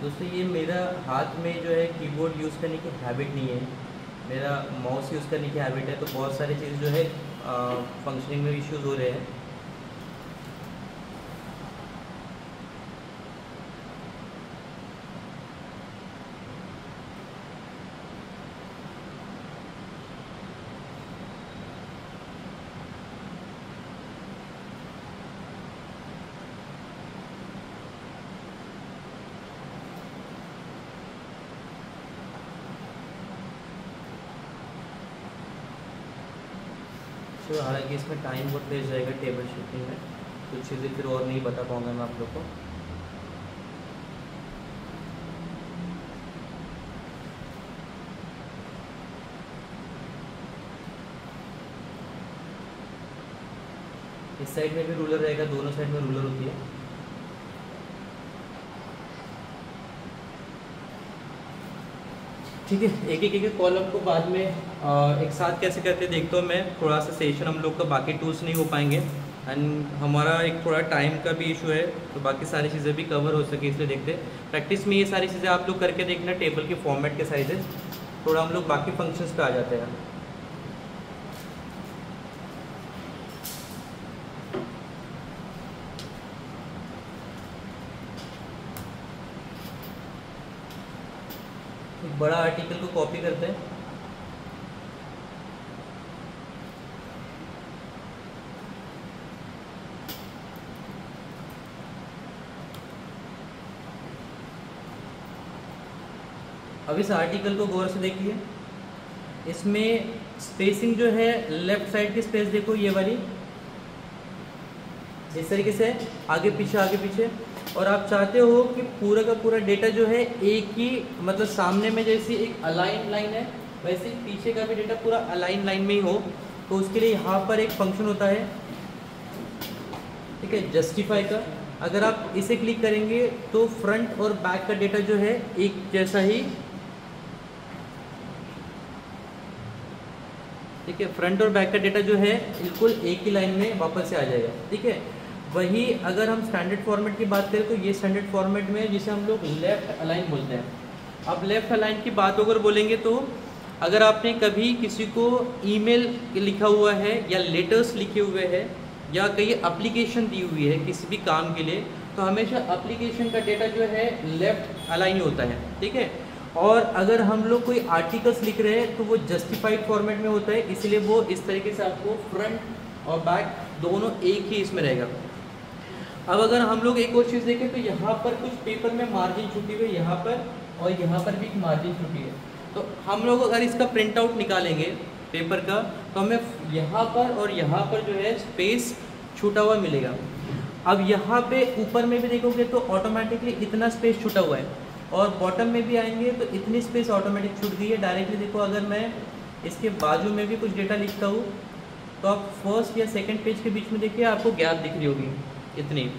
दोस्तों ये मेरा हाथ में जो है कीबोर्ड यूज़ करने की हैबिट नहीं है, मेरा माउस यूज़ करने की हैबिट है, तो बहुत सारी चीज़ जो है फंक्शनिंग में इश्यूज़ हो रहे हैं। तो हालांकि इसमें टाइम बहुत तेज जाएगा टेबल शिफ्टिंग में, कुछ चीज़ें फिर और नहीं बता पाऊँगा मैं आप लोग को। इस साइड में भी रूलर रहेगा, दोनों साइड में रूलर होती है। ठीक है, एक कॉलम को बाद में एक साथ कैसे करते देखता हूँ मैं। थोड़ा सा सेशन हम लोग का बाकी टूल्स नहीं हो पाएंगे एंड हमारा एक थोड़ा टाइम का भी इशू है, तो बाकी सारी चीज़ें भी कवर हो सके इसलिए देखते हैं। प्रैक्टिस में ये सारी चीज़ें आप लोग करके देखना, टेबल के फॉर्मेट के साइजेस, थोड़ा हम लोग बाकी फंक्शंस पे आ जाते हैं। एक बड़ा आर्टिकल को कॉपी करते हैं, अब इस आर्टिकल को गौर से देखिए, इसमें स्पेसिंग जो है लेफ्ट साइड की स्पेस देखो ये वाली, इस तरीके से आगे पीछे, और आप चाहते हो कि पूरा का पूरा डेटा जो है एक ही, मतलब सामने में जैसी एक अलाइन लाइन है वैसे पीछे का भी डेटा पूरा अलाइन लाइन में ही हो, तो उसके लिए यहाँ पर एक फंक्शन होता है, ठीक है, जस्टिफाई का। अगर आप इसे क्लिक करेंगे तो फ्रंट और बैक का डेटा जो है एक जैसा ही, ठीक है, फ्रंट और बैक का डेटा जो है बिल्कुल एक ही लाइन में वापस से आ जाएगा। ठीक है, वही अगर हम स्टैंडर्ड फॉर्मेट की बात करें तो ये स्टैंडर्ड फॉर्मेट में जिसे हम लोग लेफ्ट अलाइन बोलते हैं। अब लेफ्ट अलाइन की बात अगर बोलेंगे तो अगर आपने कभी किसी को ईमेल लिखा हुआ है या लेटर्स लिखे हुए हैं या कई एप्लीकेशन दी हुई है किसी भी काम के लिए, तो हमेशा एप्लीकेशन का डेटा जो है लेफ्ट अलाइन होता है। ठीक है, और अगर हम लोग कोई आर्टिकल्स लिख रहे हैं तो वो जस्टिफाइड फॉर्मेट में होता है, इसलिए वो इस तरीके से आपको फ्रंट और बैक दोनों एक ही इसमें रहेगा। अब अगर हम लोग एक और चीज़ देखें तो यहाँ पर कुछ पेपर में मार्जिन छुटी हुई है, यहाँ पर और यहाँ पर भी मार्जिन छुटी है, तो हम लोग अगर इसका प्रिंट आउट निकालेंगे पेपर का तो हमें यहाँ पर और यहाँ पर जो है स्पेस छूटा हुआ मिलेगा। अब यहाँ पे ऊपर में भी देखोगे तो ऑटोमेटिकली इतना स्पेस छूटा हुआ है, और बॉटम में भी आएंगे तो इतनी स्पेस ऑटोमेटिक छूट गई है। डायरेक्टली देखो, अगर मैं इसके बाजू में भी कुछ डेटा लिखता हूँ तो आप फर्स्ट या सेकंड पेज के बीच में देखिए आपको गैप दिख रही होगी इतनी,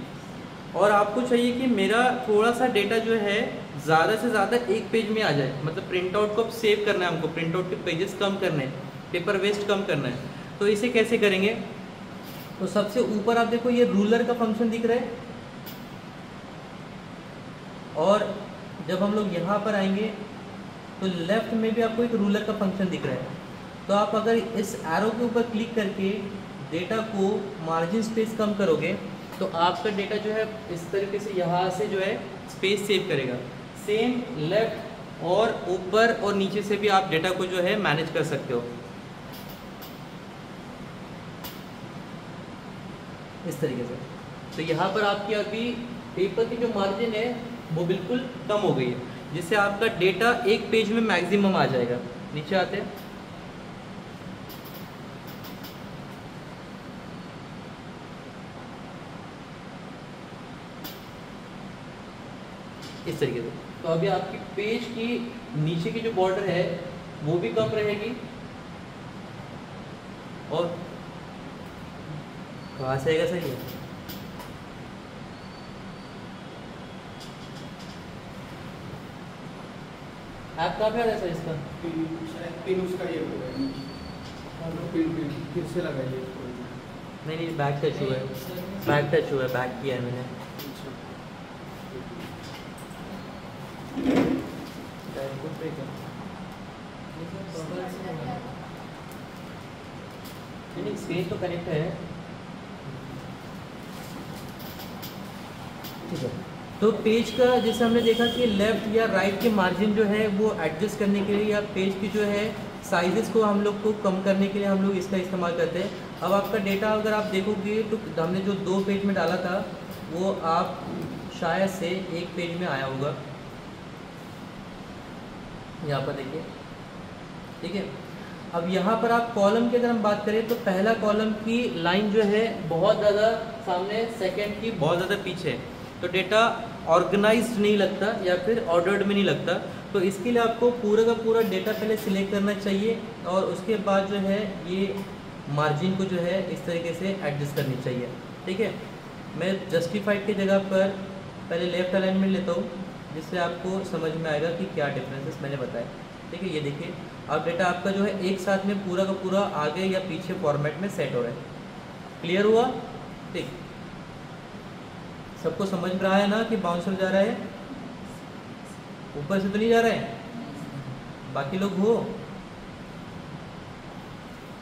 और आपको चाहिए कि मेरा थोड़ा सा डेटा जो है ज़्यादा से ज़्यादा एक पेज में आ जाए, मतलब प्रिंट आउट को अब सेव करना है हमको, प्रिंट आउट के पेजेस कम करने हैं, पेपर वेस्ट कम करना है। तो इसे कैसे करेंगे, तो सबसे ऊपर आप देखो ये रूलर का फंक्शन दिख रहा है, और जब हम लोग यहाँ पर आएंगे तो लेफ्ट में भी आपको एक रूलर का फंक्शन दिख रहा है। तो आप अगर इस एरो के ऊपर क्लिक करके डेटा को मार्जिन स्पेस कम करोगे तो आपका डेटा जो है इस तरीके से यहाँ से जो है स्पेस सेव करेगा। सेम लेफ्ट और ऊपर और नीचे से भी आप डेटा को जो है मैनेज कर सकते हो इस तरीके से। तो यहाँ पर आपकी अभी पेपर की जो मार्जिन है वो बिल्कुल कम हो गई है, जिससे आपका डेटा एक पेज में मैक्सिमम आ जाएगा। नीचे आते हैं, इस तरीके से। तो अभी आपकी पेज की नीचे की जो बॉर्डर है वो भी कम रहेगी, और कहाँ से आएगा सही है, ऐप कहाँ पे आ रहा है सर इसका? पिन उसका ये हो गया, पिन फिर से लगाइए इसको। नहीं बैक टच हुआ है, बैक टच हुआ है, बैक किया है मैंने। कुछ पे कर बगल से होगा। नहीं, स्क्रीन तो कनेक्ट है। ठीक है, तो पेज का जैसे हमने देखा कि लेफ़्ट या राइट के मार्जिन जो है वो एडजस्ट करने के लिए या पेज की जो है साइजेस को हम लोग को कम करने के लिए हम लोग इसका इस्तेमाल करते हैं। अब आपका डेटा अगर आप देखोगे तो हमने जो 2 पेज में डाला था वो आप शायद से 1 पेज में आया होगा, यहाँ पर देखिए। ठीक है, अब यहाँ पर आप कॉलम की अगर हम बात करें तो पहला कॉलम की लाइन जो है बहुत ज़्यादा सामने, सेकंड की बहुत ज़्यादा पीछे, तो डेटा ऑर्गेनाइज्ड नहीं लगता या फिर ऑर्डर्ड में नहीं लगता। तो इसके लिए आपको पूरा का पूरा डेटा पहले सिलेक्ट करना चाहिए और उसके बाद जो है ये मार्जिन को जो है इस तरीके से एडजस्ट करनी चाहिए। ठीक है, मैं जस्टिफाइड की जगह पर पहले लेफ़्ट अलाइनमेंट लेता हूँ जिससे आपको समझ में आएगा कि क्या डिफरेंसेस मैंने बताए। ठीक है, ये देखिए अब डेटा आपका जो है एक साथ में पूरा का पूरा आगे या पीछे फॉर्मेट में सेट हो रहा है। क्लियर हुआ? ठीक, सबको समझ में रहा है ना कि बाउंसर जा रहा है, ऊपर से तो नहीं जा रहा है, बाकी लोग हो?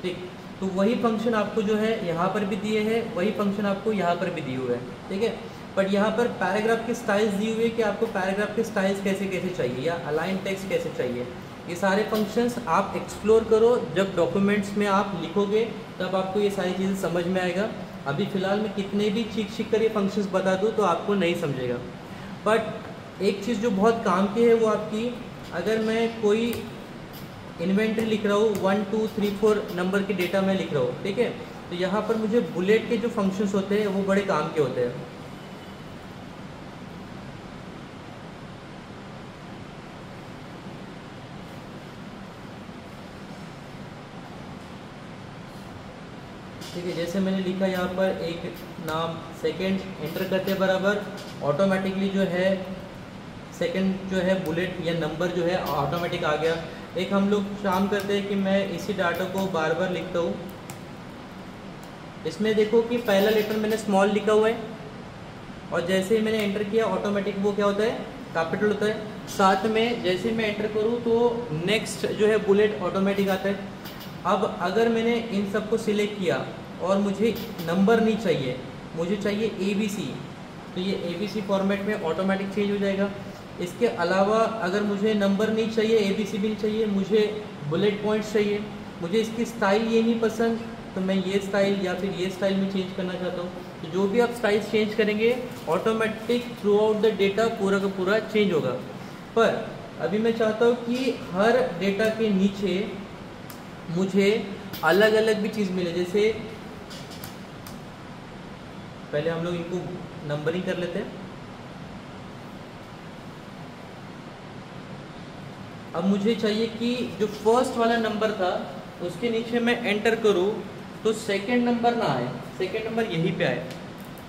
ठीक, तो वही फंक्शन आपको जो है यहाँ पर भी दिए हैं, वही फंक्शन आपको यहाँ पर भी दिए हुए हैं। ठीक है, बट यहाँ पर पैराग्राफ के स्टाइल्स दिए हुए कि आपको पैराग्राफ के स्टाइल्स कैसे कैसे चाहिए या अलाइन टेक्स्ट कैसे चाहिए। ये सारे फंक्शंस आप एक्सप्लोर करो, जब डॉक्यूमेंट्स में आप लिखोगे तब आपको ये सारी चीज़ें समझ में आएगा। अभी फ़िलहाल मैं कितने भी चीख कर ये फंक्शंस बता दूँ तो आपको नहीं समझेगा। बट एक चीज़ जो बहुत काम की है वो आपकी, अगर मैं कोई इन्वेंटरी लिख रहा हूँ 1 2 3 4 नंबर के डेटा में लिख रहा हूँ, ठीक है, तो यहाँ पर मुझे बुलेट के जो फंक्शंस होते हैं वो बड़े काम के होते हैं। ठीक है, जैसे मैंने लिखा यहाँ पर एक नाम, सेकंड एंटर करते बराबर ऑटोमेटिकली जो है सेकंड जो है बुलेट या नंबर जो है ऑटोमेटिक आ गया। एक हम लोग काम करते हैं कि मैं इसी डाटा को बार बार लिखता हूँ। इसमें देखो कि पहला लेटर मैंने स्मॉल लिखा हुआ है और जैसे ही मैंने एंटर किया ऑटोमेटिक वो क्या होता है, कैपिटल होता है। साथ में जैसे ही मैं एंटर करूँ तो नेक्स्ट जो है बुलेट ऑटोमेटिक आता है। अब अगर मैंने इन सबको सिलेक्ट किया और मुझे नंबर नहीं चाहिए, मुझे चाहिए ABC, तो ये ABC फॉर्मेट में ऑटोमेटिक चेंज हो जाएगा। इसके अलावा अगर मुझे नंबर नहीं चाहिए, ABC भी नहीं चाहिए, मुझे बुलेट पॉइंट्स चाहिए, मुझे इसकी स्टाइल ये नहीं पसंद, तो मैं ये स्टाइल या फिर ये स्टाइल में चेंज करना चाहता हूँ। तो जो भी आप स्टाइल चेंज करेंगे automatic through out the data पूरा का पूरा चेंज होगा। पर अभी मैं चाहता हूँ कि हर डेटा के नीचे मुझे अलग अलग भी चीज़ मिले। जैसे पहले हम लोग इनको नंबरिंग कर लेते हैं। अब मुझे चाहिए कि जो फर्स्ट वाला नंबर था उसके नीचे मैं एंटर करूं तो सेकंड नंबर ना आए, सेकंड नंबर यहीं पे आए।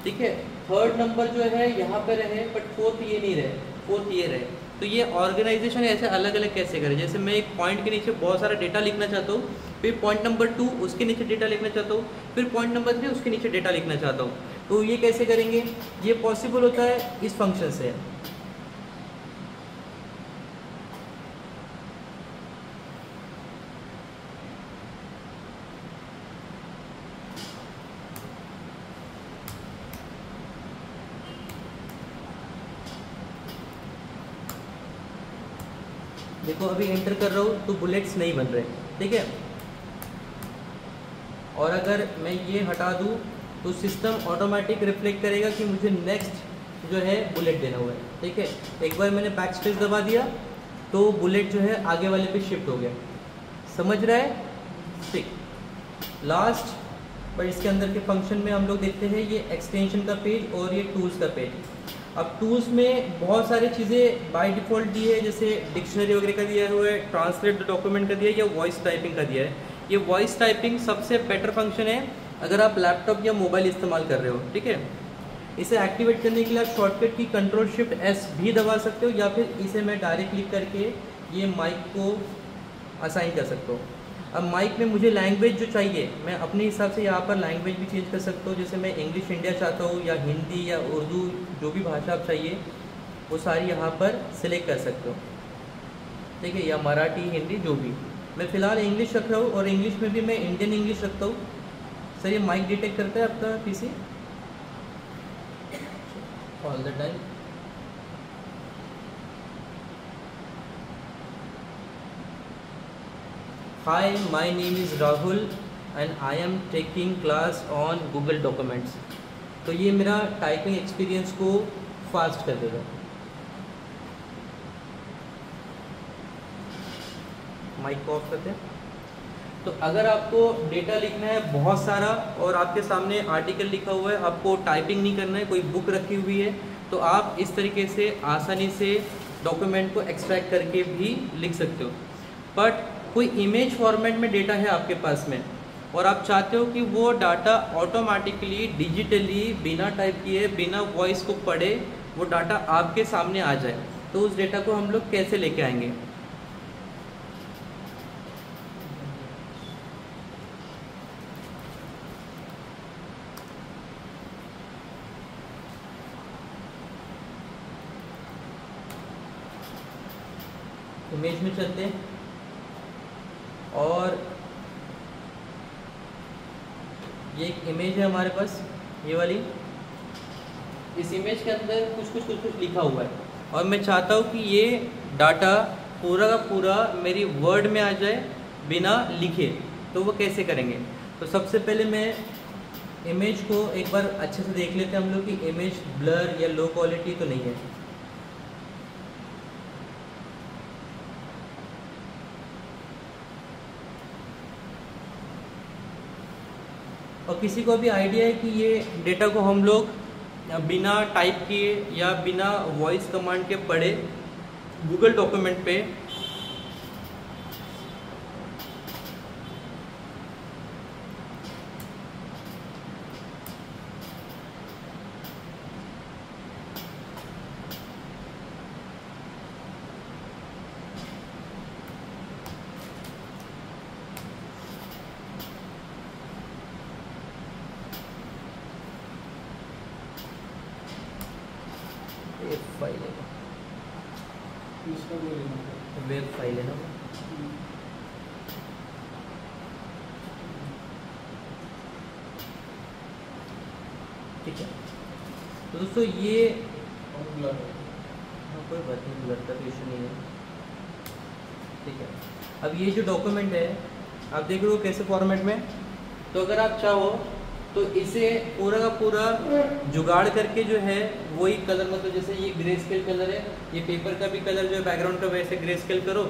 ठीक है, थर्ड नंबर जो है यहाँ पे रहे बट फोर्थ ये नहीं रहे, फोर्थ ये रहे। तो ये ऑर्गेनाइजेशन ऐसे अलग अलग कैसे करें। जैसे मैं एक पॉइंट के नीचे बहुत सारा डेटा लिखना चाहता हूँ, फिर पॉइंट नंबर 2 उसके नीचे डेटा लिखना चाहता हूँ, फिर पॉइंट नंबर 3 उसके नीचे डेटा लिखना चाहता हूँ। तो ये कैसे करेंगे, ये पॉसिबल होता है इस फंक्शन से। देखो अभी एंटर कर रहा हूँ तो बुलेट्स नहीं बन रहे, ठीक है। और अगर मैं ये हटा दूँ तो सिस्टम ऑटोमेटिक रिफ्लेक्ट करेगा कि मुझे नेक्स्ट जो है बुलेट देना हुआ है, ठीक है। एक बार मैंने बैक स्पेस दबा दिया तो बुलेट जो है आगे वाले पे शिफ्ट हो गया। समझ रहा है? ठीक। लास्ट पर इसके अंदर के फंक्शन में हम लोग देखते हैं ये एक्सटेंशन का पेज और ये टूल्स का पेज। अब टूल्स में बहुत सारी चीज़ें बाय डिफ़ॉल्ट दी है, जैसे डिक्शनरी वगैरह का दिया हुआ है, ट्रांसलेट द डॉक्यूमेंट का दिया है, या वॉइस टाइपिंग का दिया है। ये वॉइस टाइपिंग सबसे बेटर फंक्शन है अगर आप लैपटॉप या मोबाइल इस्तेमाल कर रहे हो, ठीक है। इसे एक्टिवेट करने के लिए आप शॉर्टकट की Ctrl+Shift+S भी दबा सकते हो, या फिर इसे मैं डायरेक्ट क्लिक करके ये माइक को असाइन कर सकता हूँ। अब माइक में मुझे लैंग्वेज जो चाहिए मैं अपने हिसाब से यहाँ पर लैंग्वेज भी चेंज कर सकता हूँ। जैसे मैं इंग्लिश इंडिया चाहता हूँ या हिंदी या उर्दू, जो भी भाषा आप चाहिए वो सारी यहाँ पर सिलेक्ट कर सकते हो। ठीक है, या मराठी हिंदी जो भी। मैं फ़िलहाल इंग्लिश रख रहा हूँ और इंग्लिश में भी मैं इंडियन इंग्लिश रखता हूँ। सर ये माइक डिटेक्ट करता है आपका PC all the time? Hi, my name is Rahul and I am taking class on Google Documents। तो ये मेरा टाइपिंग एक्सपीरियंस को फास्ट कर देगा। माइक को ऑफ करते हैं। तो अगर आपको डेटा लिखना है बहुत सारा और आपके सामने आर्टिकल लिखा हुआ है, आपको टाइपिंग नहीं करना है, कोई बुक रखी हुई है, तो आप इस तरीके से आसानी से डॉक्यूमेंट को एक्सट्रैक्ट करके भी लिख सकते हो। बट कोई इमेज फॉर्मेट में डेटा है आपके पास में और आप चाहते हो कि वो डाटा ऑटोमेटिकली डिजिटली बिना टाइप किए बिना वॉइस को पढ़े वो डाटा आपके सामने आ जाए, तो उस डेटा को हम लोग कैसे लेके आएंगे? इमेज में चलते हैं और ये एक इमेज है हमारे पास, ये वाली। इस इमेज के अंदर कुछ लिखा हुआ है और मैं चाहता हूँ कि ये डाटा पूरा का पूरा मेरी वर्ड में आ जाए बिना लिखे, तो वो कैसे करेंगे? तो सबसे पहले मैं इमेज को एक बार अच्छे से देख लेते हैं हम लोग कि इमेज ब्लर या लो क्वालिटी तो नहीं है। और किसी को भी आइडिया है कि ये डेटा को हम लोग बिना टाइप किए या बिना वॉइस कमांड के पढ़े गूगल डॉक्यूमेंट पे फाइल है, वेब फाइल है ना, ठीक है। तो दोस्तों ये कोई बात नहीं, ब्लर का तो इशू नहीं है, ठीक है। अब ये जो डॉक्यूमेंट है आप देख रहे हो कैसे फॉर्मेट में, तो अगर आप चाहो तो इसे पूरा का पूरा जुगाड़ करके जो है वही कलर, मतलब जैसे ये ग्रे स्केल कलर है, ये पेपर का भी कलर जो है बैकग्राउंड का वैसे ग्रे स्केल करो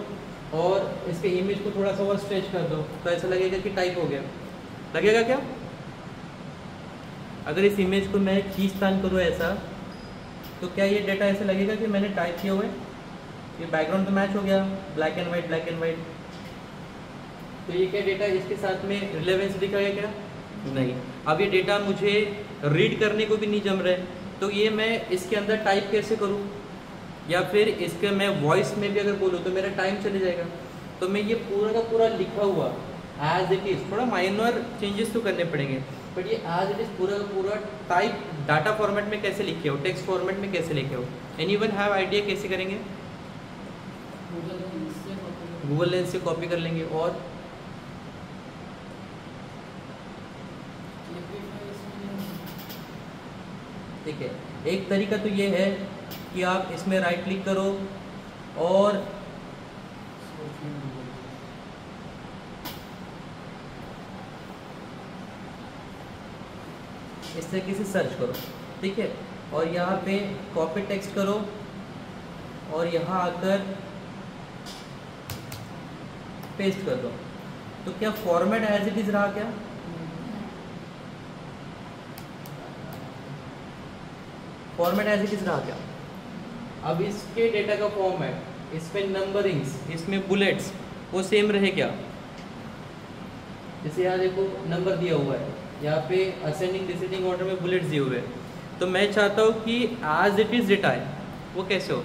और इसके इमेज को थोड़ा सा और स्ट्रेच कर दो, तो ऐसा लगेगा कि टाइप हो गया। लगेगा क्या? अगर इस इमेज को मैं खींचतान करूँ ऐसा, तो क्या ये डेटा ऐसे लगेगा कि मैंने टाइप किया हुआ है? ये बैकग्राउंड तो मैच हो गया, ब्लैक एंड वाइट। तो ये क्या डेटा इसके साथ में रिलेवेंस दिखाएगा क्या? नहीं। अब ये डेटा मुझे रीड करने को भी नहीं जम रहा है, तो ये मैं इसके अंदर टाइप कैसे करूँ? या फिर इसके मैं वॉइस में भी अगर बोलूँ तो मेरा टाइम चले जाएगा। तो मैं ये पूरा का पूरा लिखा हुआ एज इट इज़, थोड़ा माइनर चेंजेस तो करने पड़ेंगे, बट ये एज इट इज़ पूरा का पूरा टाइप डाटा फॉर्मेट में कैसे लिखे हो, टेक्स्ट फॉर्मेट में कैसे लिखे हो? एनीवन हैव आइडिया कैसे करेंगे? गूगल लेंस से कॉपी कर लेंगे। और ठीक है, एक तरीका तो ये है कि आप इसमें राइट क्लिक करो और इस तरीके से सर्च करो, ठीक है, और यहाँ पे कॉपी टेक्स्ट करो और यहाँ आकर पेस्ट कर दो। तो क्या फॉर्मेट एज इट इज रहा क्या? फॉर्मेट एज इट इज रहा क्या? अब इसके डेटा का फॉर्मेट, इसमें नंबरिंग्स, इसमें बुलेट्स, वो सेम रहे क्या? जैसे यहाँ देखो नंबर दिया हुआ है, यहाँ पे असेंडिंग डिसेंडिंग ऑर्डर में बुलेट्स दिए हुए हैं, तो मैं चाहता हूँ कि एज इट इज डेटा है, वो कैसे हो?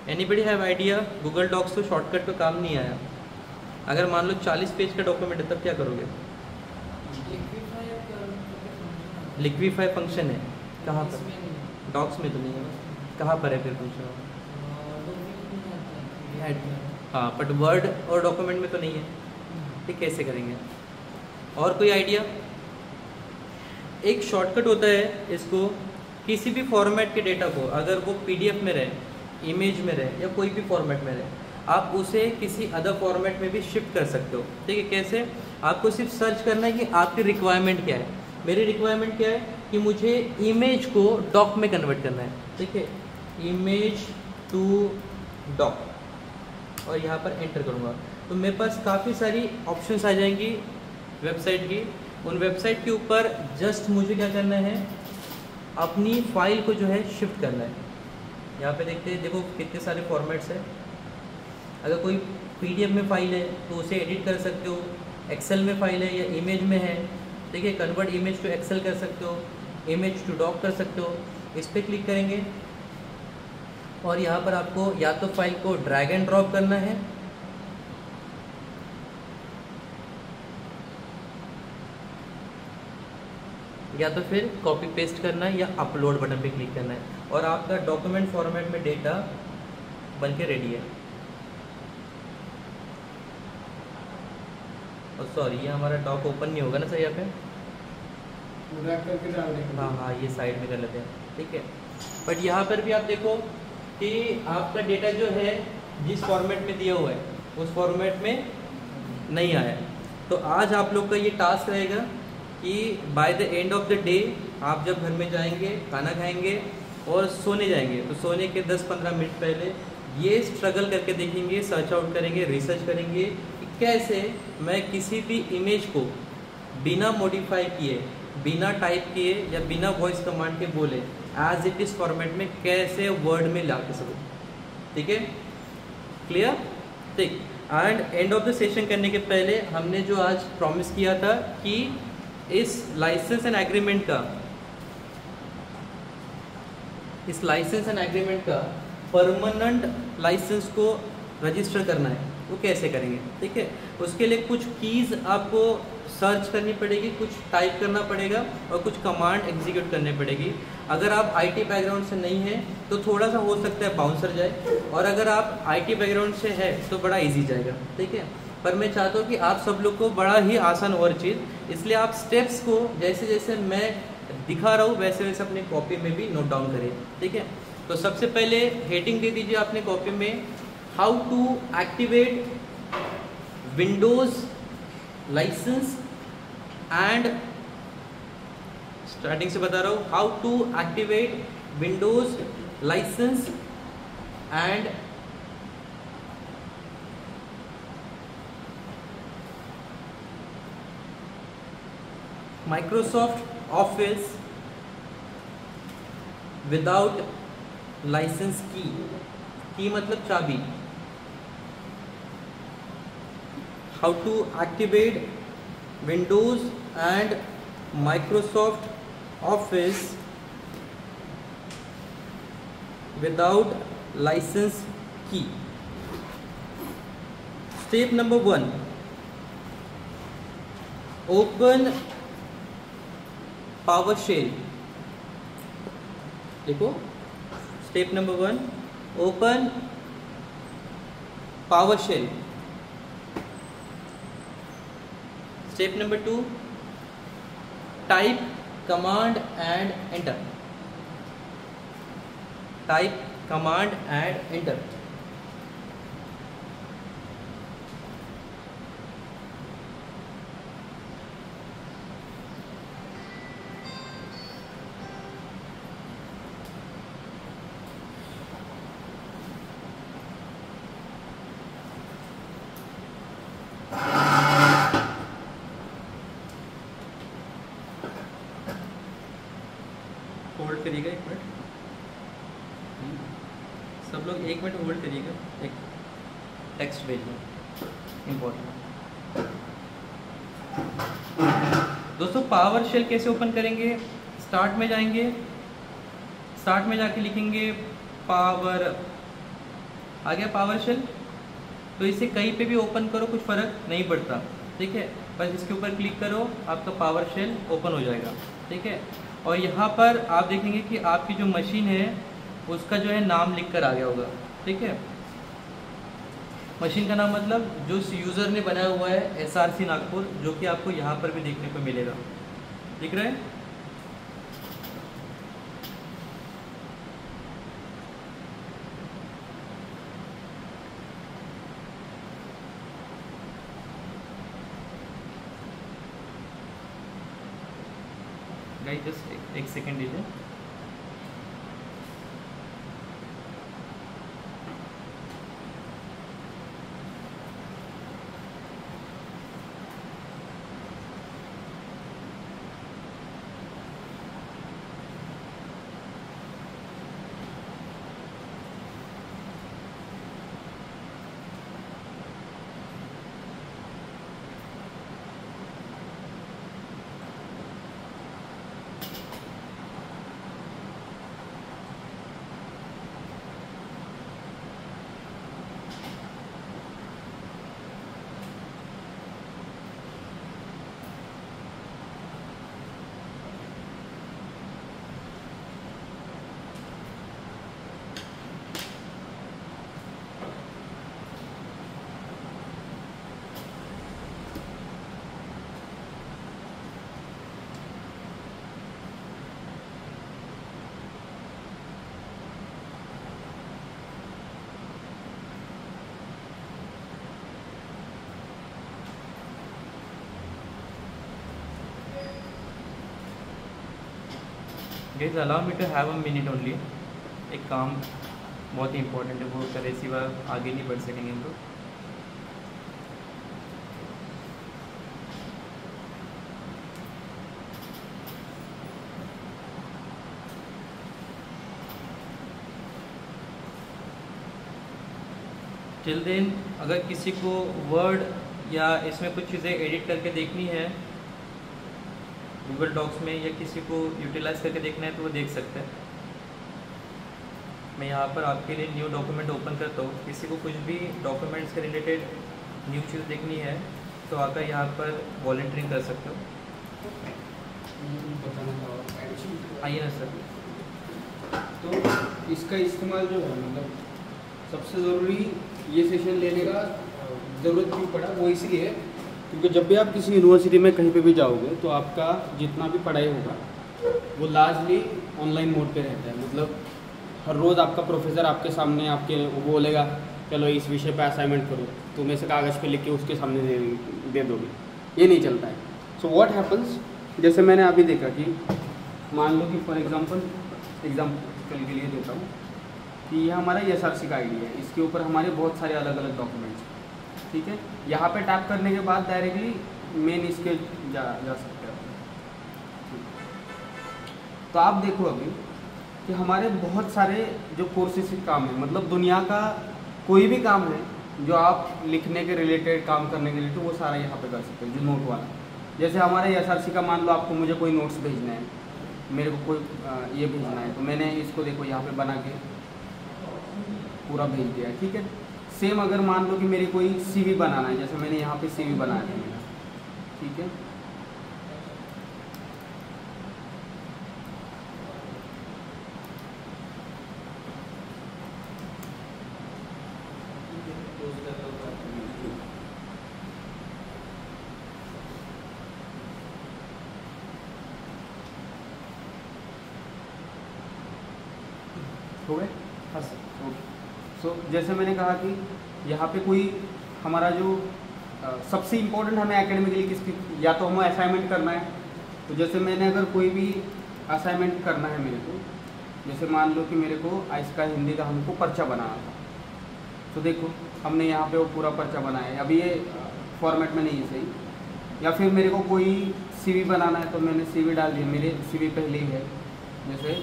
Anybody have idea? Google docs तो शॉर्टकट पे काम नहीं आया। अगर मान लो 40 पेज का डॉक्यूमेंट है, तब क्या करोगे? लिक्विफाई फंक्शन है कहाँ पर? डॉक्स में तो नहीं है, कहाँ पर है फिर फंक्शन? ऐड किया है। हाँ, बट वर्ड और डॉक्यूमेंट में तो नहीं है। ठीक, कैसे करेंगे? और कोई आइडिया? एक शॉर्टकट होता है इसको, किसी भी फॉर्मेट के डेटा को अगर वो पीडीएफ में रहे, इमेज में रहे या कोई भी फॉर्मेट में रहे, आप उसे किसी अदर फॉर्मेट में भी शिफ्ट कर सकते हो। ठीक है, कैसे? आपको सिर्फ सर्च करना है कि आपकी रिक्वायरमेंट क्या है। मेरी रिक्वायरमेंट क्या है कि मुझे इमेज को डॉक में कन्वर्ट करना है। ठीक है, इमेज टू डॉक, और यहाँ पर एंटर करूँगा तो मेरे पास काफ़ी सारी ऑप्शंस आ जाएंगी वेबसाइट की। उन वेबसाइट के ऊपर जस्ट मुझे क्या करना है, अपनी फाइल को जो है शिफ्ट करना है। यहाँ पे देखते हैं, देखो कितने सारे फॉर्मेट्स हैं। अगर कोई पीडीएफ में फाइल है तो उसे एडिट कर सकते हो, एक्सेल में फाइल है या इमेज में है, ठीक है, कन्वर्ट इमेज टू एक्सेल कर सकते हो, इमेज टू डॉक कर सकते हो। इस पर क्लिक करेंगे और यहाँ पर आपको या तो फाइल को ड्रैग एंड ड्रॉप करना है, या तो फिर कॉपी पेस्ट करना है, या अपलोड बटन पे क्लिक करना है, और आपका डॉक्यूमेंट फॉर्मेट में डेटा बन के रेडी है। और सॉरी, ये हमारा डॉक ओपन नहीं होगा ना सर यहाँ पे? ड्रैग करके डाल देंगे। हाँ, ये साइड में कर लेते हैं। ठीक है, बट यहाँ पर भी आप देखो कि आपका डेटा जो है जिस फॉर्मेट में दिया हुआ है उस फॉर्मेट में नहीं आया। तो आज आप लोग का ये टास्क रहेगा कि by the end of the day आप जब घर में जाएंगे, खाना खाएंगे और सोने जाएंगे, तो सोने के 10-15 मिनट पहले ये स्ट्रगल करके देखेंगे, सर्च आउट करेंगे, रिसर्च करेंगे कि कैसे मैं किसी भी इमेज को बिना मॉडिफाई किए, बिना टाइप किए या बिना वॉइस कमांड के बोले एज इट इज़ फॉर्मेट में कैसे वर्ड में ला के सकूँ। ठीक है, क्लियर? ठीक। And end of the session करने के पहले हमने जो आज प्रॉमिस किया था कि इस लाइसेंस एंड एग्रीमेंट का परमानेंट लाइसेंस को रजिस्टर करना है, वो कैसे करेंगे? ठीक है, उसके लिए कुछ कीज़ आपको सर्च करनी पड़ेगी, कुछ टाइप करना पड़ेगा और कुछ कमांड एग्जीक्यूट करनी पड़ेगी। अगर आप आईटी बैकग्राउंड से नहीं है तो थोड़ा सा हो सकता है बाउंसर जाए, और अगर आप आईटी बैकग्राउंड से है तो बड़ा इजी जाएगा। ठीक है, पर मैं चाहता हूँ कि आप सब लोग को बड़ा ही आसान और चीज़, इसलिए आप स्टेप्स को जैसे जैसे मैं दिखा रहा हूँ वैसे वैसे अपनी कॉपी में भी नोट डाउन करिए। ठीक है, तो सबसे पहले हेडिंग दे दीजिए अपने कॉपी में, how to activate Windows license and, starting से बता रहा हूँ, how to activate Windows license and Microsoft Office without license की मतलब चाबी। How to activate Windows and Microsoft Office without license की। Step number 1, open PowerShell। देखो, step number 1, open PowerShell। Step number 2, type command and enter. Type command and enter. Hold करिएगा 1 मिनट, सब लोग 1 मिनट होल्ड करिएगा, एक टेक्स्ट भेजना इम्पोर्टेंट। दोस्तों, PowerShell कैसे ओपन करेंगे? स्टार्ट में जाएंगे, स्टार्ट में जाके लिखेंगे पावर, आ गया PowerShell। तो इसे कहीं पे भी ओपन करो, कुछ फ़र्क नहीं पड़ता। ठीक है, बस इसके ऊपर क्लिक करो, आपका PowerShell ओपन हो जाएगा। ठीक है, और यहाँ पर आप देखेंगे कि आपकी जो मशीन है उसका जो है नाम लिख कर आ गया होगा। ठीक है, मशीन का नाम मतलब जो यूज़र ने बनाया हुआ है SRC नागपुर, जो कि आपको यहाँ पर भी देखने को मिलेगा। दिख रहा है? गाइस जस्ट एक सेकेंड दीजिए। Guys, allow me to have a minute only। एक काम बहुत ही इंपॉर्टेंट है, वो करे सिवा आगे नहीं बढ़ सकेंगे हम लोग। टिल देन अगर किसी को वर्ड या इसमें कुछ चीज़ें एडिट करके देखनी है गूगल डॉक्स में, या किसी को यूटिलाइज करके देखना है तो वो देख सकते हैं। मैं यहाँ पर आपके लिए न्यू डॉक्यूमेंट ओपन करता हूँ। किसी को कुछ भी डॉक्यूमेंट्स के रिलेटेड न्यू चीज़ देखनी है तो आकर यहाँ पर वॉलंटियरिंग कर सकते हो। आइए ना सर। तो इसका इस्तेमाल जो है मतलब सबसे ज़रूरी ये सेशन लेने का ज़रूरत क्यों पड़ा, वो इसलिए क्योंकि जब भी आप किसी यूनिवर्सिटी में कहीं पे भी जाओगे तो आपका जितना भी पढ़ाई होगा वो लार्जली ऑनलाइन मोड पे रहता है। मतलब हर रोज़ आपका प्रोफेसर आपके सामने आपके वो बोलेगा चलो इस विषय पे असाइनमेंट करो, तुम ऐसे कागज़ पे लिख के उसके सामने दे दोगे, ये नहीं चलता है। सो व्हाट हैपन्स, जैसे मैंने अभी देखा कि मान लो कि फॉर एग्जांपल के लिए देता हूँ कि ये हमारा SRC का आईडी है, इसके ऊपर हमारे बहुत सारे अलग अलग डॉक्यूमेंट्स, ठीक है। यहाँ पे टैप करने के बाद डायरेक्टली मेन इसके जा सकते हैं। तो आप देखो अभी कि हमारे बहुत सारे जो कोर्सेज के काम है, मतलब दुनिया का कोई भी काम है जो आप लिखने के रिलेटेड, काम करने के रिलेटेड, वो सारा यहाँ पे कर सकते हैं, जो नोट वाला। जैसे हमारे SRC का मान लो आपको मुझे कोई नोट्स भेजना है, मेरे को कोई ये भेजना है, तो मैंने इसको देखो यहाँ पे बना के पूरा भेज दिया है, ठीक है। सेम अगर मान लो कि मेरी कोई CV बनाना है, जैसे मैंने यहाँ पे CV बनाया है मेरा, ठीक है। हो गए? हाँ सर, ओके। सो जैसे मैंने कहा कि यहाँ पे कोई हमारा जो सबसे इम्पोर्टेंट हमें एकेडमिकली किसकी, या तो हमें असाइनमेंट करना है, तो जैसे मैंने अगर कोई भी असाइनमेंट करना है मेरे को, जैसे मान लो कि मेरे को इसका हिंदी का हमको पर्चा बनाना था, तो देखो हमने यहाँ पे वो पूरा पर्चा बनाया है। अभी ये फॉर्मेट में नहीं है सही। या फिर मेरे को कोई CV बनाना है तो मैंने CV डाल दिया, मेरे CV पहले ही है। जैसे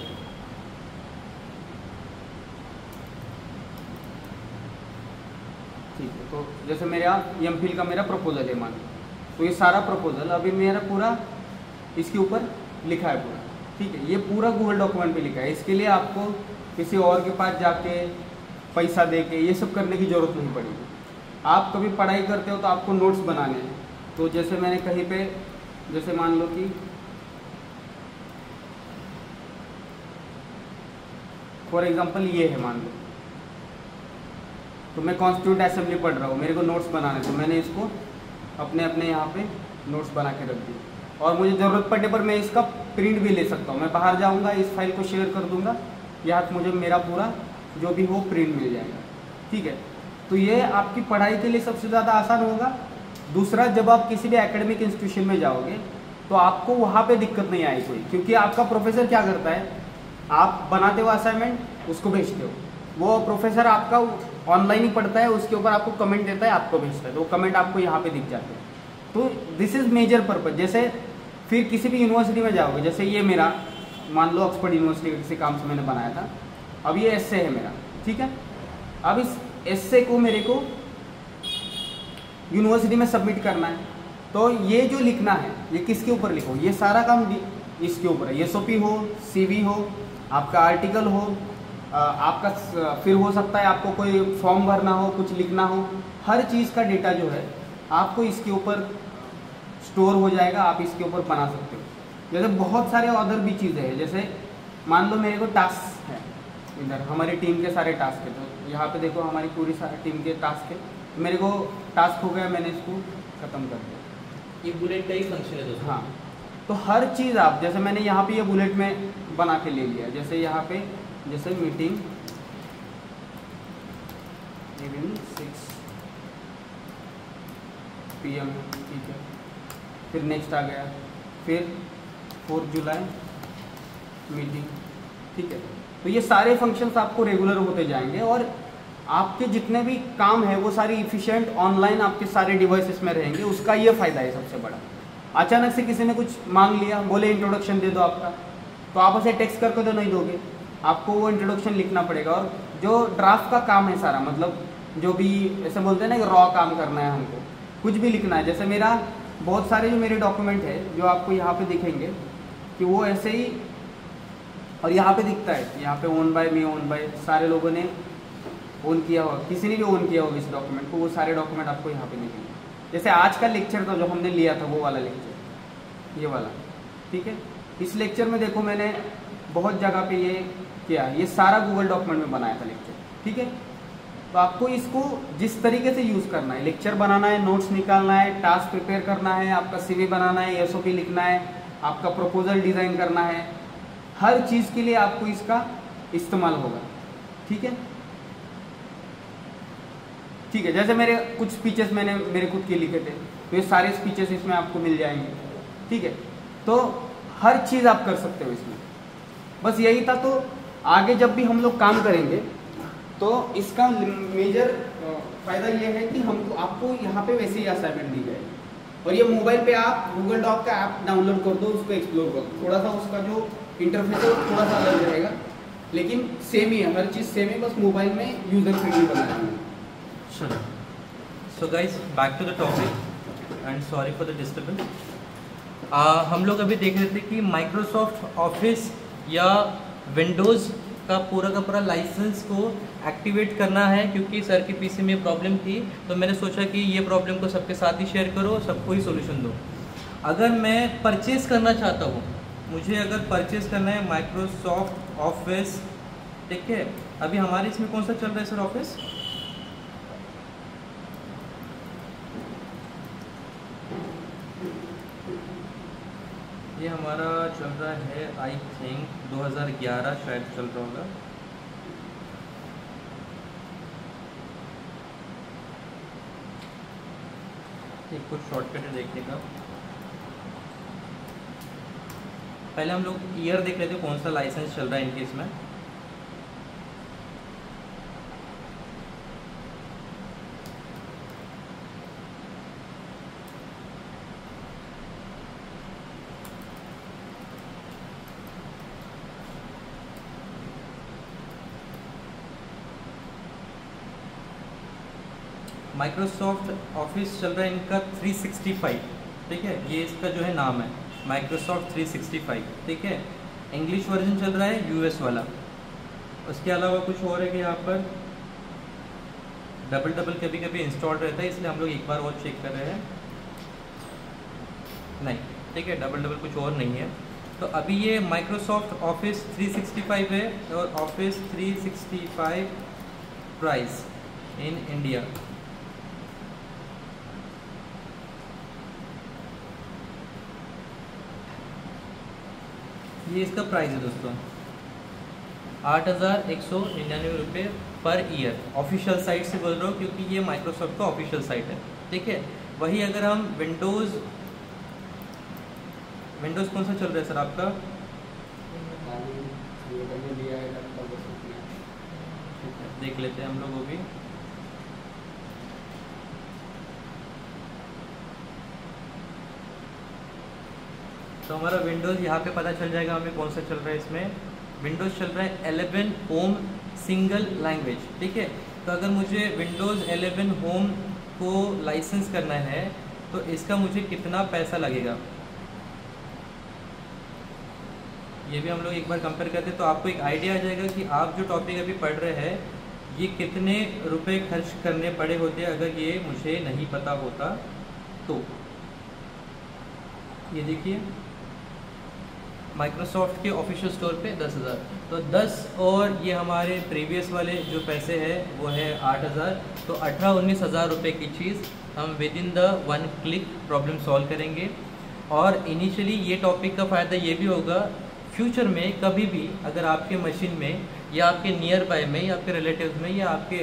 ठीक है, तो जैसे मेरा MPhil का मेरा प्रपोजल है मान, तो ये सारा प्रपोजल अभी मेरा पूरा इसके ऊपर लिखा है पूरा, ठीक है। ये पूरा गूगल डॉक्यूमेंट पे लिखा है। इसके लिए आपको किसी और के पास जाके पैसा दे के ये सब करने की ज़रूरत नहीं पड़ेगी। आप कभी पढ़ाई करते हो तो आपको नोट्स बनाने हैं, तो जैसे मैंने कहीं पे, जैसे मान लो कि फॉर एग्जांपल ये है, मान लो तो मैं कॉन्स्टिट्यूंट असेंबली पढ़ रहा हूँ, मेरे को नोट्स बनाने, तो मैंने इसको अपने अपने यहाँ पे नोट्स बना के रख दिए। और मुझे ज़रूरत पड़ने पर मैं इसका प्रिंट भी ले सकता हूँ। मैं बाहर जाऊँगा, इस फाइल को शेयर कर दूँगा, यहाँ मुझे मेरा पूरा जो भी हो प्रिंट मिल जाएगा। ठीक है, तो ये आपकी पढ़ाई के लिए सबसे ज़्यादा आसान होगा। दूसरा, जब आप किसी भी एकेडमिक इंस्टीट्यूशन में जाओगे तो आपको वहाँ पे दिक्कत नहीं आएगी कोई, क्योंकि आपका प्रोफेसर क्या करता है, आप बनाते हो असाइनमेंट, उसको भेजते हो, वो प्रोफेसर आपका ऑनलाइन ही पढ़ता है, उसके ऊपर आपको कमेंट देता है, आपको भेजता है, तो वो कमेंट आपको यहाँ पे दिख जाते हैं। तो दिस इज़ मेजर पर्पज। जैसे फिर किसी भी यूनिवर्सिटी में जाओगे, जैसे ये मेरा मान लो ऑक्सफोर्ड यूनिवर्सिटी किसी काम से मैंने बनाया था, अब ये एस्से है मेरा, ठीक है। अब इस एस्से को मेरे को यूनिवर्सिटी में सबमिट करना है, तो ये जो लिखना है ये किसके ऊपर लिखो, ये सारा काम इसके ऊपर है। एसओपी हो, सीवी हो, आपका आर्टिकल हो, आपका फिर हो सकता है आपको कोई फॉर्म भरना हो, कुछ लिखना हो, हर चीज़ का डेटा जो है आपको इसके ऊपर स्टोर हो जाएगा, आप इसके ऊपर बना सकते हो। जैसे बहुत सारे अदर भी चीज़ें हैं, जैसे मान लो मेरे को टास्क है, इधर हमारी टीम के सारे टास्क है, तो यहाँ पे देखो हमारी पूरी टीम के टास्क है, मेरे को टास्क हो गया, मैंने इसको ख़त्म कर दिया। ये बुलेट का ही फंक्शन है दोस्तों। हाँ, तो हर चीज़ आप, जैसे मैंने यहाँ पे ये बुलेट में बना के ले लिया, जैसे यहाँ पे जैसे मीटिंग इवनिंग 6 PM, ठीक है। फिर नेक्स्ट आ गया, फिर 4 जुलाई मीटिंग, ठीक है। तो ये सारे फंक्शंस आपको रेगुलर होते जाएंगे और आपके जितने भी काम है वो सारी इफिशिएंट ऑनलाइन आपके सारे डिवाइसेस में रहेंगे। उसका ये फ़ायदा है सबसे बड़ा। अचानक से किसी ने कुछ मांग लिया, बोले इंट्रोडक्शन दे दो आपका, तो आप उसे टेक्स्ट करके तो नहीं दोगे, आपको वो इंट्रोडक्शन लिखना पड़ेगा। और जो ड्राफ्ट का काम है सारा, मतलब जो भी ऐसे बोलते हैं ना कि रॉ काम करना है, हमको कुछ भी लिखना है। जैसे मेरा बहुत सारे जो मेरे डॉक्यूमेंट है जो आपको यहाँ पे दिखेंगे कि वो ऐसे ही, और यहाँ पे दिखता है, यहाँ पे own by me, own by सारे लोगों ने ओन किया होगा, किसी ने भी ओन किया होगा इस डॉक्यूमेंट को, वो सारे डॉक्यूमेंट आपको यहाँ पे दिखेंगे। जैसे आज का लेक्चर था जो हमने लिया था, वो वाला लेक्चर, ये वाला, ठीक है। इस लेक्चर में देखो मैंने बहुत जगह पे ये किया, ये सारा गूगल डॉक्यूमेंट में बनाया था लेक्चर, ठीक है। तो आपको इसको जिस तरीके से यूज़ करना है, लेक्चर बनाना है, नोट्स निकालना है, टास्क प्रिपेयर करना है, आपका CV बनाना है, SOP लिखना है, आपका प्रपोजल डिज़ाइन करना है, हर चीज़ के लिए आपको इसका इस्तेमाल होगा, ठीक है। ठीक है, जैसे मेरे कुछ स्पीचेस मैंने मेरे खुद के लिखे थे, तो ये सारे स्पीचेस इसमें आपको मिल जाएंगे, ठीक है। तो हर चीज़ आप कर सकते हो इसमें, बस यही था। तो आगे जब भी हम लोग काम करेंगे तो इसका मेजर फ़ायदा ये है कि हमको आपको यहाँ पे वैसे ही असाइनमेंट दी जाएगी, और ये मोबाइल पे आप गूगल डॉक का ऐप डाउनलोड कर दो, उसको एक्सप्लोर कर दो। थोड़ा सा उसका जो इंटरफेस है थोड़ा सा अलग रहेगा, लेकिन सेम ही है, हर चीज़ सेम है, बस मोबाइल में यूज़र फ्रेंडली बनाना है। So guys, back to the topic and sorry for the disturbance. हम लोग अभी देख रहे थे कि माइक्रोसॉफ्ट ऑफिस या विंडोज़ का पूरा लाइसेंस को एक्टिवेट करना है, क्योंकि सर के पीसी में प्रॉब्लम थी, तो मैंने सोचा कि ये प्रॉब्लम को सबके साथ ही शेयर करो, सबको ही सोल्यूशन दो। अगर मैं परचेज़ करना चाहता हूँ, मुझे अगर परचेज़ करना है माइक्रोसॉफ्ट ऑफिस, ठीक है। अभी हमारे इसमें कौन सा चल रहा है सर ऑफिस? ये हमारा चल रहा है आई थिंक 2011 शायद चल रहा होगा। एक कुछ शॉर्टकट है देखने का। पहले हम लोग ईयर देख लेते कौन सा लाइसेंस चल रहा है इनके इसमें। माइक्रोसॉफ्ट ऑफिस चल रहा है इनका 365, ठीक है। ये इसका जो है नाम है माइक्रोसॉफ्ट 365, ठीक है। इंग्लिश वर्जन चल रहा है, US वाला। उसके अलावा कुछ और है कि यहाँ पर डबल कभी कभी इंस्टॉल रहता है, इसलिए हम लोग एक बार और चेक कर रहे हैं। नहीं, ठीक है, डबल कुछ और नहीं है। तो अभी ये माइक्रोसॉफ्ट ऑफिस 365 है और ऑफिस 365 प्राइस, इन इंडिया। ये इसका प्राइस है दोस्तों, 8,199 रुपये पर ईयर। ऑफिशियल साइट से बोल रहा हूँ क्योंकि ये माइक्रोसॉफ्ट का ऑफिशियल साइट है, ठीक है। वही अगर हम विंडोज़ कौन सा चल रहा है सर आपका? देख लेते हैं हम लोग वो भी। तो हमारा विंडोज़ यहाँ पे पता चल जाएगा हमें कौन सा चल रहा है। इसमें विंडोज़ चल रहा है 11 होम सिंगल लैंग्वेज, ठीक है। तो अगर मुझे विंडोज़ 11 होम को लाइसेंस करना है तो इसका मुझे कितना पैसा लगेगा, ये भी हम लोग एक बार कंपेयर करते हैं तो आपको एक आइडिया आ जाएगा कि आप जो टॉपिक अभी पढ़ रहे हैं ये कितने रुपए खर्च करने पड़े होते अगर ये मुझे नहीं पता होता तो। ये देखिए माइक्रोसॉफ्ट के ऑफिशियल स्टोर पे 10,000, तो 10 और ये हमारे प्रीवियस वाले जो पैसे हैं वो है 8,000, तो 18-19 हज़ार रुपये की चीज़ हम with in the 1 click problem solve करेंगे। और इनिशियली ये टॉपिक का फ़ायदा ये भी होगा, फ्यूचर में कभी भी अगर आपके मशीन में या आपके नियर बाय में या आपके रिलेटिव्स में या आपके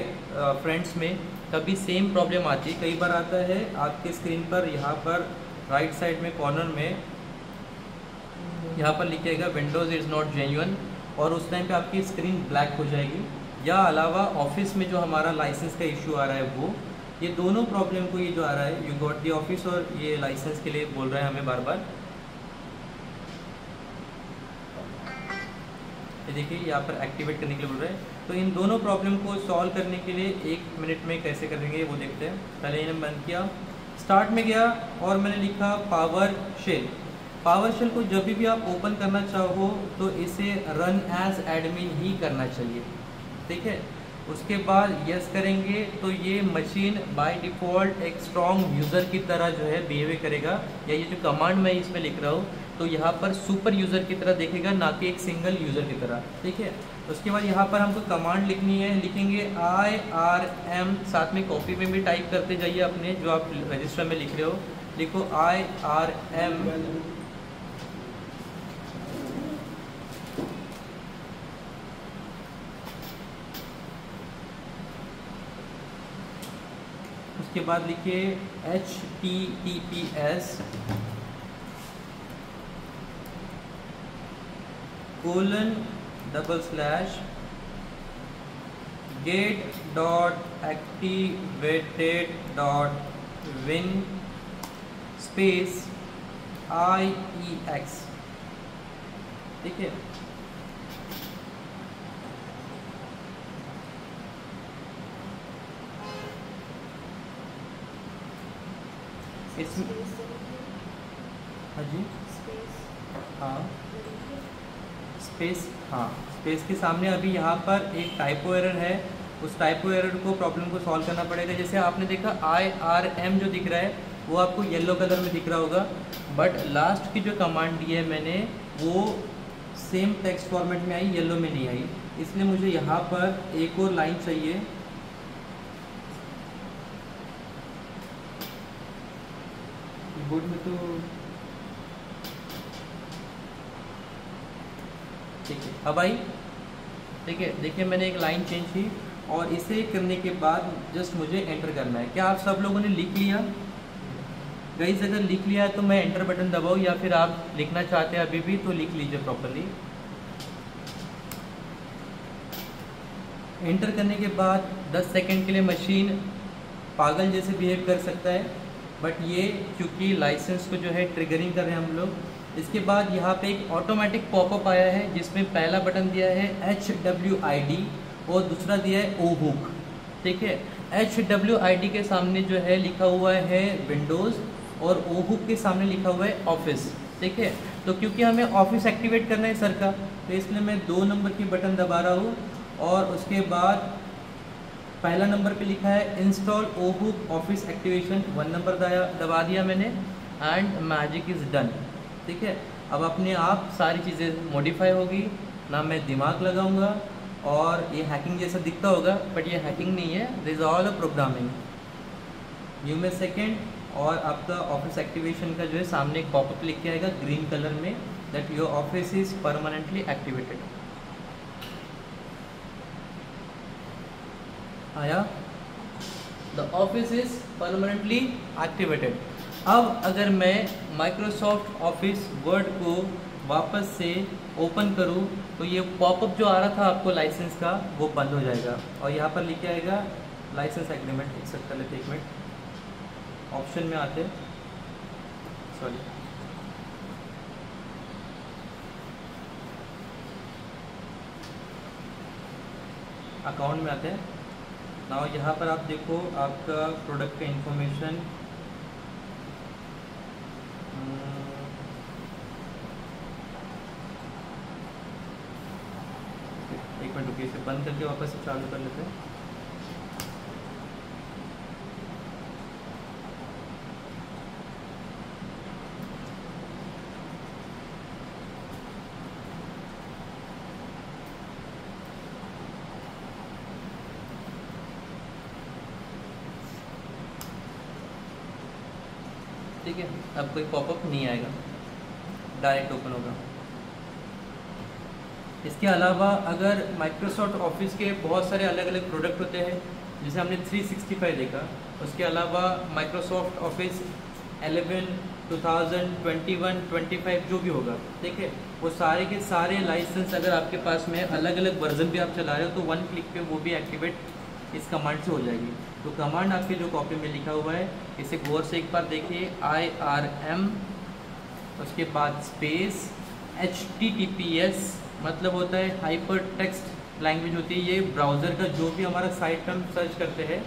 फ्रेंड्स में कभी सेम प्रॉब्लम आती है, कई बार आता है आपके स्क्रीन पर यहाँ पर राइट साइड में कॉर्नर में यहाँ पर लिखिएगा विंडोज़ इज़ नॉट जेन्युइन, और उस टाइम पे आपकी स्क्रीन ब्लैक हो जाएगी। या अलावा ऑफिस में जो हमारा लाइसेंस का इशू आ रहा है वो, ये दोनों प्रॉब्लम को ये जो आ रहा है यू गॉट दी ऑफिस और ये लाइसेंस के लिए बोल रहा है हमें बार बार। ये देखिए यहाँ पर एक्टिवेट करने के लिए बोल रहा है। तो इन दोनों प्रॉब्लम को सॉल्व करने के लिए 1 मिनट में कैसे करेंगे वो देखते हैं। पहले इन्हें बंद किया, स्टार्ट में गया और मैंने लिखा पावर शेल। पावर शेल को जब भी आप ओपन करना चाहो तो इसे रन एज एडमिन ही करना चाहिए, ठीक है। उसके बाद यस करेंगे तो ये मशीन बाय डिफ़ॉल्ट एक स्ट्रॉन्ग यूज़र की तरह जो है बिहेव करेगा, या ये जो कमांड मैं इसमें लिख रहा हूँ तो यहाँ पर सुपर यूज़र की तरह देखेगा, ना कि एक सिंगल यूज़र की तरह, ठीक है। उसके बाद यहाँ पर हमको कमांड लिखनी है, लिखेंगे IRM, साथ में कॉपी में भी टाइप करते जाइए अपने जो आप रजिस्टर में लिख रहे हो, लिखो IRM। उसके बाद लिखिए HTTPS get.activated.win स्पेस IEX, ठीक है। इसमें हाँ जी, हाँ स्पेस, हाँ स्पेस के सामने अभी यहाँ पर एक टाइपो एरर है, उस टाइपो एरर को प्रॉब्लम को सॉल्व करना पड़ेगा। जैसे आपने देखा IRM जो दिख रहा है वो आपको येलो कलर में दिख रहा होगा, बट लास्ट की जो कमांड दी है मैंने वो सेम टेक्स्ट फॉर्मेट में आई, येलो में नहीं आई, इसलिए मुझे यहाँ पर एक और लाइन चाहिए। कीबोर्ड में तो ठीक है, अब आई, ठीक है। देखिए मैंने एक लाइन चेंज की और इसे करने के बाद जस्ट मुझे एंटर करना है। क्या आप सब लोगों ने लिख लिया? गाइस अगर लिख लिया है तो मैं एंटर बटन दबाऊँ, या फिर आप लिखना चाहते हैं अभी भी तो लिख लीजिए प्रॉपरली। एंटर करने के बाद 10 सेकंड के लिए मशीन पागल जैसे बिहेव कर सकता है, बट ये क्योंकि लाइसेंस को जो है ट्रिगरिंग कर रहे हैं हम लोग। इसके बाद यहाँ पे एक ऑटोमेटिक पॉपअप आया है जिसमें पहला बटन दिया है HWID और दूसरा दिया है OHook, ठीक है। HWID के सामने जो है लिखा हुआ है विंडोज़ और OHook के सामने लिखा हुआ है ऑफिस, ठीक है। तो क्योंकि हमें ऑफिस एक्टिवेट करना है सर का, तो इसलिए मैं 2 नंबर की बटन दबा रहा हूँ और उसके बाद पहला नंबर पे लिखा है install OHook office activation, 1 number दबा दिया मैंने एंड मैजिक इज़ डन, ठीक है। अब अपने आप सारी चीज़ें मॉडिफाई होगी, ना मैं दिमाग लगाऊंगा और ये हैकिंग जैसा दिखता होगा, बट ये हैकिंग नहीं है, this is all a programming. Give me second, और आपका ऑफिस एक्टिवेशन का जो है सामने एक पॉपअप लिख के आएगा ग्रीन कलर में, that your office is permanently activated. आया, the office is permanently activated. अब अगर मैं माइक्रोसॉफ्ट ऑफिस वर्ड को वापस से ओपन करूं तो ये पॉपअप जो आ रहा था आपको लाइसेंस का वो बंद हो जाएगा, और यहाँ पर लिखे आएगा लाइसेंस एग्रीमेंट। एक्सेप्ट कर लेते, एक मिनट, ऑप्शन में आते, सॉरी, अकाउंट में आते हैं ना। यहाँ पर आप देखो आपका प्रोडक्ट का इंफॉर्मेशन, एक मिनट रुकिए, इसे बंद करके वापस से चालू कर लेते हैं। ठीक है, अब कोई पॉपअप नहीं आएगा, डायरेक्ट ओपन होगा। इसके अलावा अगर माइक्रोसॉफ्ट ऑफिस के बहुत सारे अलग अलग प्रोडक्ट होते हैं, जैसे हमने 365 देखा, उसके अलावा माइक्रोसॉफ्ट ऑफिस 11, 2000, 21, 25 जो भी होगा, ठीक है, वो सारे के सारे लाइसेंस अगर आपके पास में अलग अलग वर्जन भी आप चला रहे हो तो वन क्लिक पे वो भी एक्टिवेट इस कमांड से हो जाएगी। तो कमांड आपकी जो कॉपी में लिखा हुआ है, इसे गौर से एक बार देखिए, IRM, उसके बाद स्पेस HTTPS, मतलब होता है हाइपर टेक्स्ट लैंग्वेज होती है। ये ब्राउज़र का जो भी हमारा साइट पर हम सर्च करते हैं,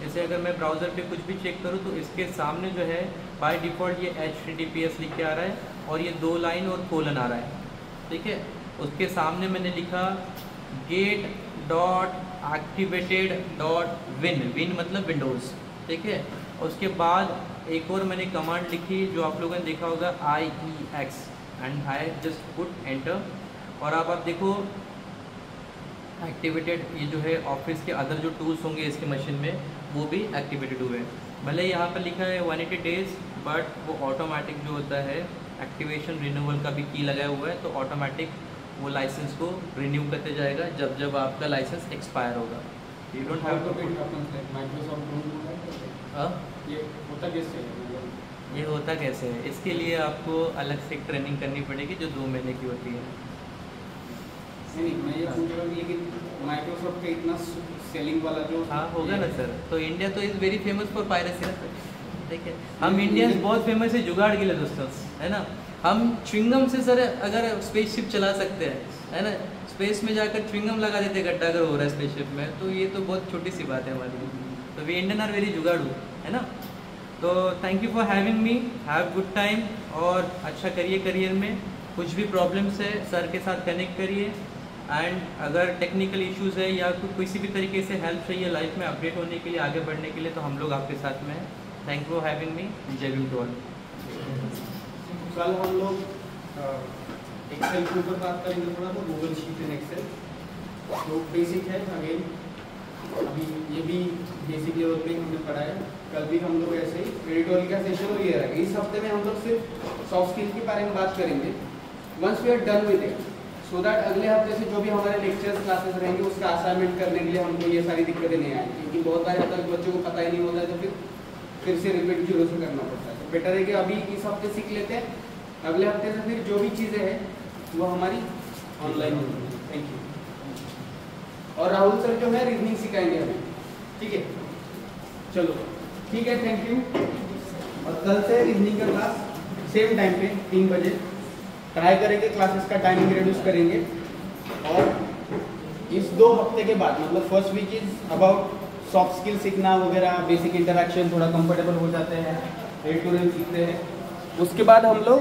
जैसे अगर मैं ब्राउज़र पे कुछ भी चेक करूँ तो इसके सामने जो है बाय डिफ़ॉल्ट ये HTTPS लिख के आ रहा है, और ये 2 लाइन और कोलन आ रहा है, ठीक है। उसके सामने मैंने लिखा get.activated.win, विन मतलब विंडोज़, ठीक है। उसके बाद एक और मैंने कमांड लिखी जो आप लोगों ने देखा होगा, IEX, and I just put enter, और अब आप देखो एक्टिवेटेड, ये जो है ऑफिस के अदर जो टूल्स होंगे इसके मशीन में वो भी एक्टिवेटेड हुए हैं। भले यहाँ पर लिखा है 180 डेज, बट वो ऑटोमेटिक जो होता है एक्टिवेशन रिन्यूअल का भी की लगाया हुआ है, तो ऑटोमेटिक वो लाइसेंस को रिन्यू करते जाएगा जब जब आपका लाइसेंस एक्सपायर होगा। यू डोंट हैव टू ये होता कैसे है, इसके लिए आपको अलग से ट्रेनिंग करनी पड़ेगी जो 2 महीने की होती है। नहीं, मैं ये पूछ रहा हूँ, लेकिन माइक्रोसॉफ्ट का इतना सेलिंग वाला जो, हाँ होगा ना सर, तो इंडिया तो is very famous for piracy ना सर, ठीक है। हम इंडियंस बहुत फेमस है जुगाड़ के लिए दोस्तों, है ना। हम च्युइंगम से सर अगर स्पेसशिप चला सकते हैं, है ना, स्पेस में जाकर च्युइंगम लगा देते गड्ढा अगर हो रहा है स्पेसशिप में, तो ये तो बहुत छोटी सी बात है हमारे लिए। तो वी इंडियन आर वेरी जुगाड़ू, है ना। तो thank you for having me, have good time, और अच्छा करिए करियर में। कुछ भी प्रॉब्लम्स है सर के साथ कनेक्ट करिए, एंड अगर टेक्निकल इश्यूज़ है या किसी भी तरीके से हेल्प चाहिए लाइफ में अपडेट होने के लिए, आगे बढ़ने के लिए, तो हम लोग आपके साथ में हैं। Thank you for having me, जय भीम टू ऑल। कल हम लोग एक्सेल के ऊपर बात करेंगे थोड़ा, तो गूगल शीट एंड एक्सेल तो बेसिक है। अगेन अभी ये भी बेसिक लेवल पे हमने पढ़ा है, कल भी हम लोग ऐसे ही एडिटोरियल का सेशन हो ये रहेगा। इस हफ्ते में हम लोग सिर्फ सॉफ्ट स्किल के बारे में बात करेंगे, once we are done with it, so that अगले हफ्ते से जो भी हमारे लेक्चर्स क्लासेस रहेंगे उसका असाइनमेंट करने के लिए हमको ये सारी दिक्कतें नहीं आएंगी, क्योंकि बहुत बार तक बच्चों को पता ही नहीं होता है, तो फिर से रिपीट जीरो से करना पड़ता है। तो बेटर है कि अभी इस हफ्ते सीख लेते हैं, अगले हफ्ते से फिर जो भी चीज़ें हैं वो हमारी ऑनलाइन होगी। Thank you. और राहुल सर जो है रीजनिंग सिखाएंगे हमें, ठीक है। चलो ठीक है, थैंक यू। और कल से रीजनिंग का क्लास सेम टाइम पे 3 बजे ट्राई करेंगे, क्लासेस का टाइमिंग रिड्यूस करेंगे। और इस 2 हफ्ते के बाद, मतलब first week is about soft skill सीखना वगैरह, बेसिक इंटरेक्शन, थोड़ा कंफर्टेबल हो जाते हैं, एडिटोरियल सीखते हैं। उसके बाद हम लोग